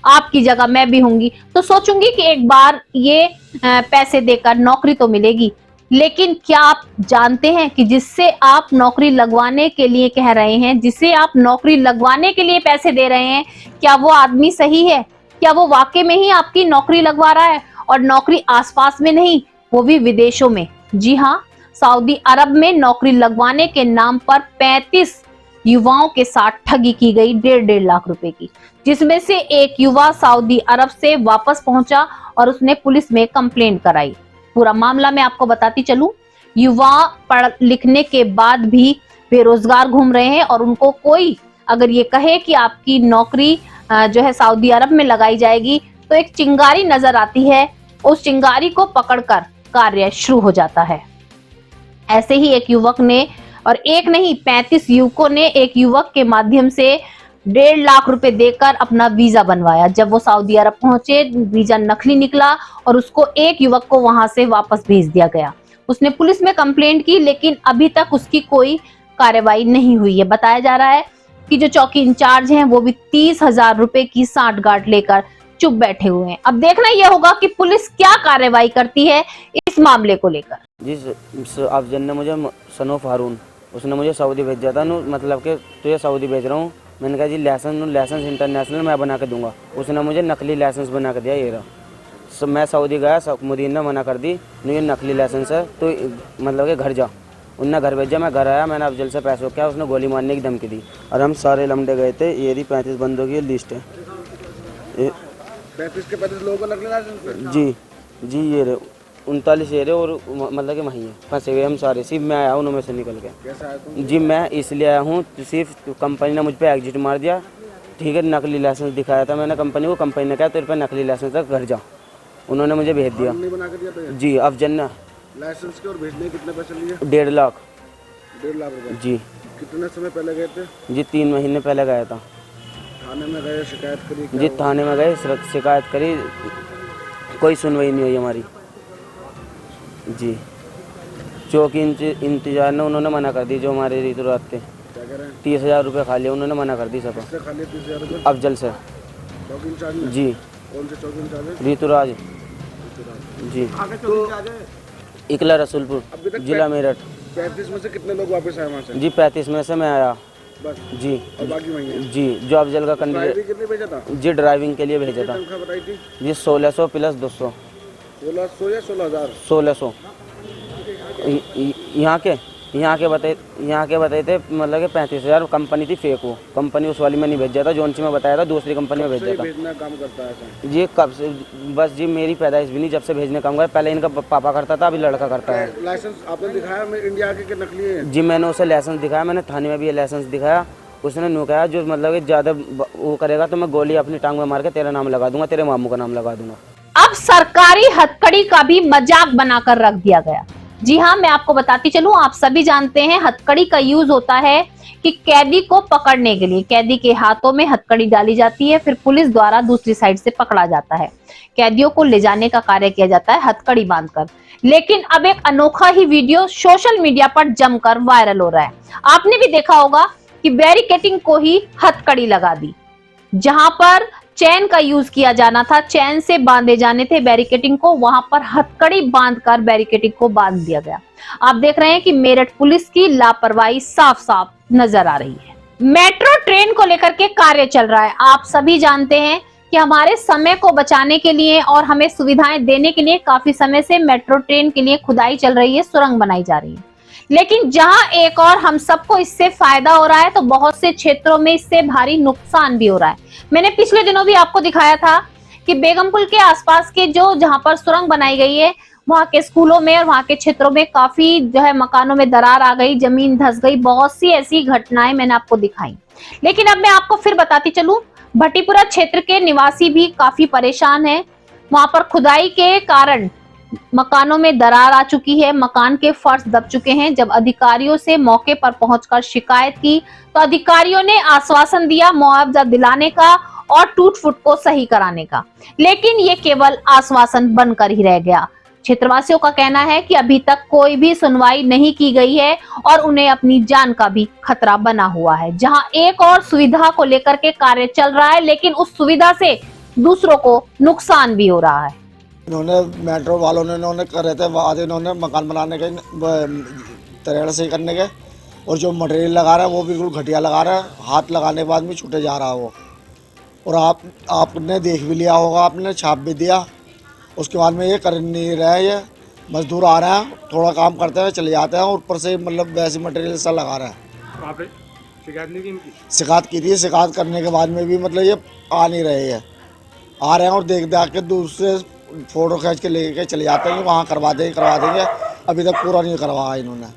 आपकी जगह मैं भी होंगी तो सोचूंगी कि एक बार ये पैसे देकर नौकरी तो मिलेगी। लेकिन क्या आप जानते हैं कि जिससे आप नौकरी लगवाने के लिए कह रहे हैं, जिसे आप नौकरी लगवाने के लिए पैसे दे रहे हैं, क्या वो आदमी सही है? क्या वो वाकई में ही आपकी नौकरी लगवा रहा है? और नौकरी आसपास में नहीं, वो भी विदेशों में। जी हाँ, सऊदी अरब में नौकरी लगवाने के नाम पर 35 युवाओं के साथ ठगी की गई 1.5 लाख रुपए की, जिसमें से एक युवा सऊदी अरब से वापस पहुंचा और उसने पुलिस में कंप्लेंट कराई। पूरा मामला मैं आपको बताती चलूं, युवा पढ़ लिखने के बाद भी बेरोजगार घूम रहे हैं और उनको कोई अगर ये कहे कि आपकी नौकरी जो है सऊदी अरब में लगाई जाएगी तो एक चिंगारी नजर आती है, उस चिंगारी को पकड़कर कार्य शुरू हो जाता है। ऐसे ही एक युवक ने, और एक नहीं 35 युवकों ने एक युवक के माध्यम से 1.5 लाख रुपए देकर अपना वीजा बनवाया। जब वो सऊदी अरब पहुंचे, वीजा नकली निकला और उसको एक युवक को वहां से वापस भेज दिया गया। उसने पुलिस में कंप्लेंट की, लेकिन अभी तक उसकी कोई कार्रवाई नहीं हुई है। बताया जा रहा है कि जो चौकी इंचार्ज हैं वो भी 30,000 रुपए की सांठगांठ लेकर चुप बैठे हुए हैं। अब देखना यह होगा कि पुलिस क्या कार्रवाई करती है इस मामले को लेकर। जी अफजल ने मुझे, सनोफ हारून, उसने मुझे सऊदी भेजा था, मतलब कि तुझे सऊदी भेज रहा हूँ। मैंने कहा जी लाइसेंस इंटरनेशनल मैं बना के दूंगा। उसने मुझे नकली लाइसेंस बना के दिया। ये रहा, मैं सऊदी गया, मुदीर ने मना कर दी, ये नकली लाइसेंस है तो मतलब कि घर जा। उनने घर भेजा, मैं घर आया, मैंने अफजल से पैसों किया, उसने गोली मारने की धमकी दी और हम सारे लमडे गए थे। ये रही 35 बंदों की लिस्ट है। 35 के 35 लोगों को नकली लाइसेंस? जी ये रहे 39 एरिया और मतलब कि वहीं है फंसे हुए हम सारे। सिर्फ मैं आया उनमें से निकल के। कैसे आया तुम? जी मैं इसलिए आया हूँ, सिर्फ कंपनी ने मुझ पर एग्जिट मार दिया। ठीक है, नकली लाइसेंस दिखाया था मैंने कंपनी को, कंपनी ने कहा तेरे पे नकली लाइसेंस तक घर जा, उन्होंने मुझे भेज दिया। नहीं बना कर दिया था? जी अफजल ने। लाइसेंस के और भेजने के कितने पैसे लिए? 1.5 लाख। 1.5 लाख रुपए? जी। कितने समय पहले गए थे? जी 3 महीने पहले गया था। थाने में गए, शिकायत करी? जी थाने में गए, शिकायत करी, कोई सुनवाई नहीं हुई हमारी। जी चौकी इंतजार ने उन्होंने मना कर दी, जो हमारे ऋतुराज थे। क्या कह रहे हैं? 30,000 रुपये खा लिए उन्होंने, मना कर दी सब। किससे खा लिए 30,000 रुपए? अफजल से। चौकी इंचार्ज ने? जी। कौन से चौकी इंचार्ज है? ऋतुराज। जी इकला रसूलपुर, जिला मेरठ। 35 में से कितने लोग वापस आए वहाँ से? जी 35 में से मैं आया बस? जी। और बाकी वहीं है? जी जो अफजल का ड्राइविंग के लिए भेजा था? जी ड्राइविंग के लिए भेजा था। तनख्वाह बताई थी? जी 1600 प्लस 200। 1600 या 16,000? 1600। यहाँ के बताए थे मतलब कि 35,000 कंपनी थी फेक, वो कंपनी उस वाली में नहीं भेजा था, जौन सी में बताया था दूसरी कंपनी में भेजा था। भेजना काम करता है ऐसा? जी कब से, बस जी मेरी पैदाइश भी नहीं जब से भेजने काम कर, पहले इनका पापा करता था, अभी लड़का करता है। लाइसेंस आपने दिखाया मैं इंडिया के नकली है? जी मैंने उसे लाइसेंस दिखाया, मैंने थाने में भी ये लाइसेंस दिखाया। उसने नु कहा जो मतलब कि ज़्यादा वो करेगा तो मैं गोली अपनी टांग में मार के तेरा नाम लगा दूंगा, तेरे मामू का नाम लगा दूंगा। अब सरकारी हथकड़ी का भी मजाक बनाकर रख दिया गया। जी हाँ, मैं आपको बताती चलूं, आप सभी जानते हैं हथकड़ी का यूज होता है कि कैदी को पकड़ने के लिए कैदी के हाथों में हथकड़ी डाली जाती है, फिर पुलिस द्वारा दूसरी साइड से पकड़ा जाता है, कैदियों को ले जाने का कार्य किया जाता है हथकड़ी बांधकर। लेकिन अब एक अनोखा ही वीडियो सोशल मीडिया पर जमकर वायरल हो रहा है। आपने भी देखा होगा कि बैरिकेडिंग को ही हथकड़ी लगा दी, जहां पर चैन का यूज किया जाना था, चैन से बांधे जाने थे बैरिकेडिंग को, वहां पर हथकड़ी बांधकर बैरिकेडिंग को बांध दिया गया। आप देख रहे हैं कि मेरठ पुलिस की लापरवाही साफ साफ नजर आ रही है। मेट्रो ट्रेन को लेकर के कार्य चल रहा है। आप सभी जानते हैं कि हमारे समय को बचाने के लिए और हमें सुविधाएं देने के लिए काफी समय से मेट्रो ट्रेन के लिए खुदाई चल रही है, सुरंग बनाई जा रही है। लेकिन जहां एक और हम सबको इससे फायदा हो रहा है, तो बहुत से क्षेत्रों में इससे भारी नुकसान भी हो रहा है। मैंने पिछले दिनों भी आपको दिखाया था कि बेगमपुल के आसपास के जहां पर सुरंग बनाई गई है, वहां के स्कूलों में और वहां के क्षेत्रों में काफी मकानों में दरार आ गई, जमीन धंस गई, बहुत सी ऐसी घटनाएं मैंने आपको दिखाई। लेकिन अब मैं आपको फिर बताती चलूं, भट्टीपुरा क्षेत्र के निवासी भी काफी परेशान है। वहां पर खुदाई के कारण मकानों में दरार आ चुकी है, मकान के फर्श दब चुके हैं। जब अधिकारियों से मौके पर पहुंचकर शिकायत की तो अधिकारियों ने आश्वासन दिया मुआवजा दिलाने का और टूट फूट को सही कराने का, लेकिन ये केवल आश्वासन बनकर ही रह गया। क्षेत्रवासियों का कहना है कि अभी तक कोई भी सुनवाई नहीं की गई है और उन्हें अपनी जान का भी खतरा बना हुआ है। जहां एक और सुविधा को लेकर के कार्य चल रहा है, लेकिन उस सुविधा से दूसरों को नुकसान भी हो रहा है। इन्होंने मेट्रो वालों ने इन्होंने कर रहे थे वादे, इन्होंने मकान बनाने के तरह से करने के, और जो मटेरियल लगा रहा है वो बिल्कुल घटिया लगा रहा है, हाथ लगाने के बाद में छूटे जा रहा है वो। और आपने देख भी लिया होगा, आपने छाप भी दिया, उसके बाद में ये कर नहीं रहे। ये मजदूर आ रहे हैं, थोड़ा काम करते हैं चले जाते हैं, और ऊपर से मतलब वैसे मटेरियल सा लगा रहा है। वहाँ पे शिकायत नहीं की इनकी? शिकायत की थी, शिकायत करने के बाद में भी मतलब ये आ नहीं रहे हैं, आ रहे हैं और देख के दूसरे फोटो खींच के लेके चले जाते हैं, वहाँ करवा देंगे। अभी तक पूरा नहीं करवाया इन्होंने।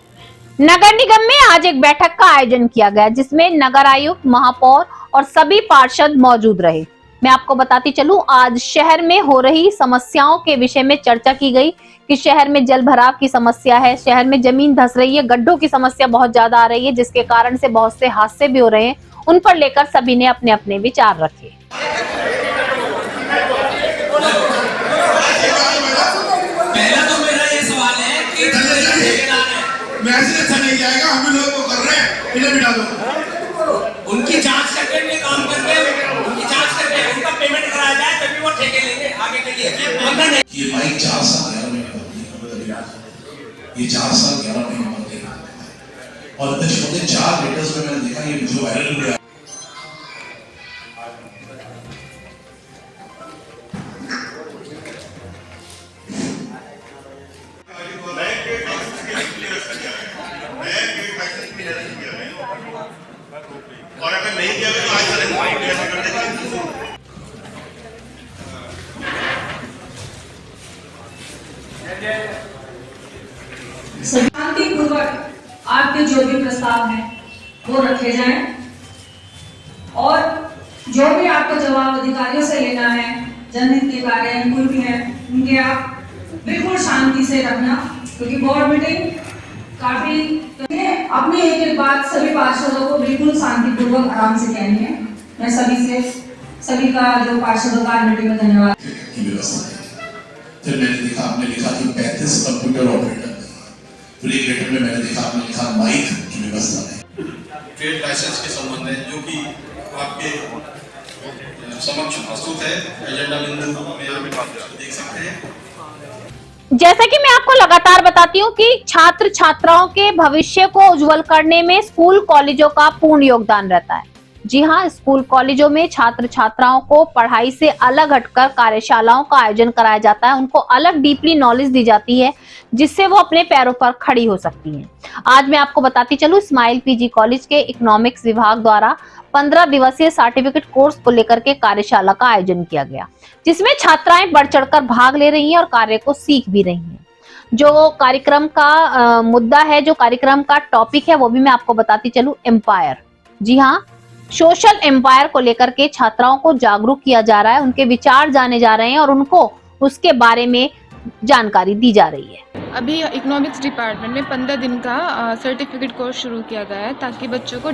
नगर निगम में आज एक बैठक का आयोजन किया गया, जिसमें नगर आयुक्त, महापौर और सभी पार्षद मौजूद रहे। मैं आपको बताती चलूं, आज शहर में हो रही समस्याओं के विषय में चर्चा की गई कि शहर में जल भराव की समस्या है, शहर में जमीन धंस रही है, गड्ढों की समस्या बहुत ज्यादा आ रही है, जिसके कारण से बहुत से हादसे भी हो रहे हैं। उन पर लेकर सभी ने अपने अपने विचार रखे। पहला तो मेरा ये सवाल है कि मैसेज अच्छा नहीं जाएगा, हम लोग को कर रहे हैं, इन्हें बिठा दो, उनकी जांच करके ये काम करके उनकी जांच करके उनका पेमेंट कराया जाए, तभी वो ठेके लेंगे आगे के लिए। ये भाई 4 साल 11 महीने, ये 4 साल 11 महीने और अध्यक्ष महोदय 4 लेटर्स में मैंने देखा ये जो वायरल हो गया। और अगर नहीं किया तो आज तक कर देंगे। शांतिपूर्वक आपके जो भी प्रस्ताव हैं वो रखे जाएं और जो भी आपको जवाब अधिकारियों से लेना है, जनहित के कार्य कोई भी है, उनके आप बिल्कुल शांति से रखना, क्योंकि बोर्ड मीटिंग काफी अपनी एक एक बात सभी पार्षदों को बिल्कुल शांतिपूर्वक आराम से कहनी है। मैं सभी का जो पार्षदों का मीटिंग में धन्यवाद। फिर मैंने देखा, आपने लिखा कि 35 कंप्यूटर ऑपरेटर, फिर एक लेटर में मैंने देखा आपने लिखा माइक की व्यवस्था है। ट्रेड लाइसेंस के संबंध में जो कि आपके समक्ष प्रस्तुत है, एजेंडा बिंदु में आप देख सकते हैं। जैसा कि मैं आपको लगातार बताती हूँ कि छात्र छात्राओं के भविष्य को उज्जवल करने में स्कूल कॉलेजों का पूर्ण योगदान रहता है। जी हाँ, स्कूल कॉलेजों में छात्र छात्राओं को पढ़ाई से अलग हटकर कार्यशालाओं का आयोजन कराया जाता है, उनको अलग डीपली नॉलेज दी जाती है जिससे वो अपने पैरों पर खड़ी हो सकती हैं। आज मैं आपको बताती चलूं, स्माइल पीजी कॉलेज के इकोनॉमिक्स विभाग द्वारा 15 दिवसीय सर्टिफिकेट कोर्स को लेकर के कार्यशाला का आयोजन किया गया, जिसमें छात्राएं बढ़ चढ़कर भाग ले रही हैं और कार्य को सीख भी रही हैं। जो कार्यक्रम का मुद्दा है, जो कार्यक्रम का टॉपिक है, वो भी मैं आपको बताती चलूं, एम्पायर। जी हाँ, सोशल एम्पायर को लेकर के छात्राओं को जागरूक किया जा रहा है, उनके विचार जाने जा रहे हैं और उनको उसके बारे में जानकारी दी जा रही है। अभी इकोनॉमिक्स डिपार्टमेंट में 15 दिन का सर्टिफिकेट कोर्स शुरू किया गया है, ताकि बच्चों को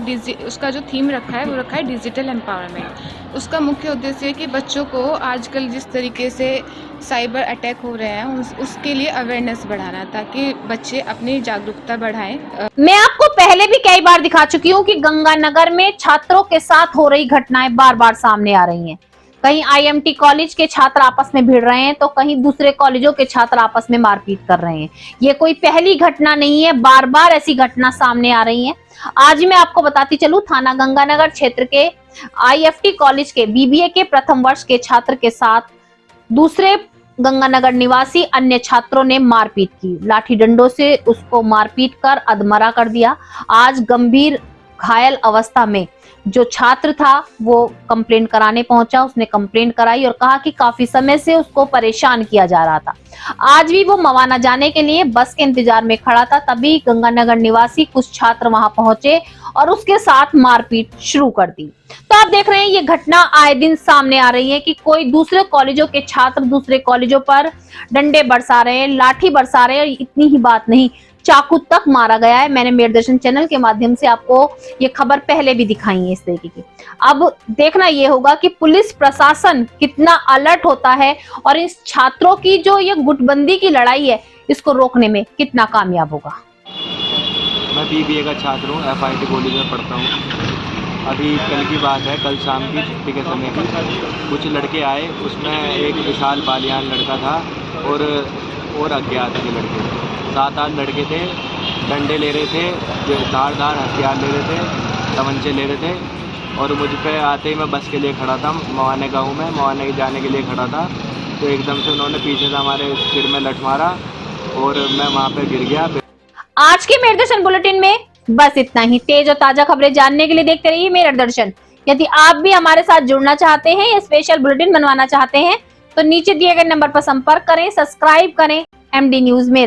उसका जो थीम रखा है वो रखा है डिजिटल एम्पावरमेंट। उसका मुख्य उद्देश्य है कि बच्चों को आजकल जिस तरीके से साइबर अटैक हो रहे हैं उसके लिए अवेयरनेस बढ़ाना, ताकि बच्चे अपनी जागरूकता बढ़ाएं। मैं आपको पहले भी कई बार दिखा चुकी हूँ कि गंगानगर में छात्रों के साथ हो रही घटनाएं बार बार सामने आ रही हैं। कहीं आईएमटी कॉलेज के छात्र आपस में भिड़ रहे हैं तो कहीं दूसरे कॉलेजों के छात्र आपस में मारपीट कर रहे हैं। ये कोई पहली घटना नहीं है, बार बार ऐसी घटना सामने आ रही है। आज मैं आपको बताती चलूं, थाना गंगानगर क्षेत्र के आईएफटी कॉलेज के बीबीए के प्रथम वर्ष के छात्र के साथ दूसरे गंगानगर निवासी अन्य छात्रों ने मारपीट की। लाठी डंडों से उसको मारपीट कर अधमरा कर दिया। आज गंभीर घायल अवस्था में जो छात्र था वो कंप्लेंट कराने पहुंचा। उसने कंप्लेंट कराई और कहा कि काफी समय से उसको परेशान किया जा रहा था। आज भी वो मवाना जाने के लिए बस के इंतजार में खड़ा था, तभी गंगानगर निवासी कुछ छात्र वहां पहुंचे और उसके साथ मारपीट शुरू कर दी। तो आप देख रहे हैं ये घटना आए दिन सामने आ रही है कि कोई दूसरे कॉलेजों के छात्र दूसरे कॉलेजों पर डंडे बरसा रहे हैं, लाठी बरसा रहे हैं। और इतनी ही बात नहीं, चाकू तक मारा गया है। मैंने मेरदर्शन चैनल के माध्यम से आपको ये खबर पहले भी दिखाई है इस तरीके की। अब देखना ये होगा कि पुलिस प्रशासन कितना अलर्ट होता है और इस छात्रों की जो ये गुटबंदी की लड़ाई है इसको रोकने में कितना कामयाब होगा। मैं बीबीए का छात्र हूँ, एफआईटी कॉलेज में पढ़ता हूँ। अभी कल की बात है, कल शाम की छुट्टी के समय की कुछ लड़के आए, उसमें एक विशाल बालियान लड़का था और अज्ञात के लड़के 7-8 लड़के थे। डंडे ले रहे थे, जो धारदार हथियार ले रहे थे, तमंचे ले रहे थे। और मुझ पे आते ही मैं बस के लिए खड़ा था, मवाने का हूँ मैं, मवाने के जाने के लिए खड़ा था। तो एकदम से उन्होंने पीछे से हमारे सिर में लठ मारा और मैं वहाँ पे गिर गया। आज के मेरदर्शन बुलेटिन में बस इतना ही। तेज और ताजा खबरें जानने के लिए देखते रहिए मेरदर्शन। यदि आप भी हमारे साथ जुड़ना चाहते हैं या स्पेशल बुलेटिन बनवाना चाहते हैं तो नीचे दिए गए नंबर पर संपर्क करें, सब्सक्राइब करें एमडी न्यूज में।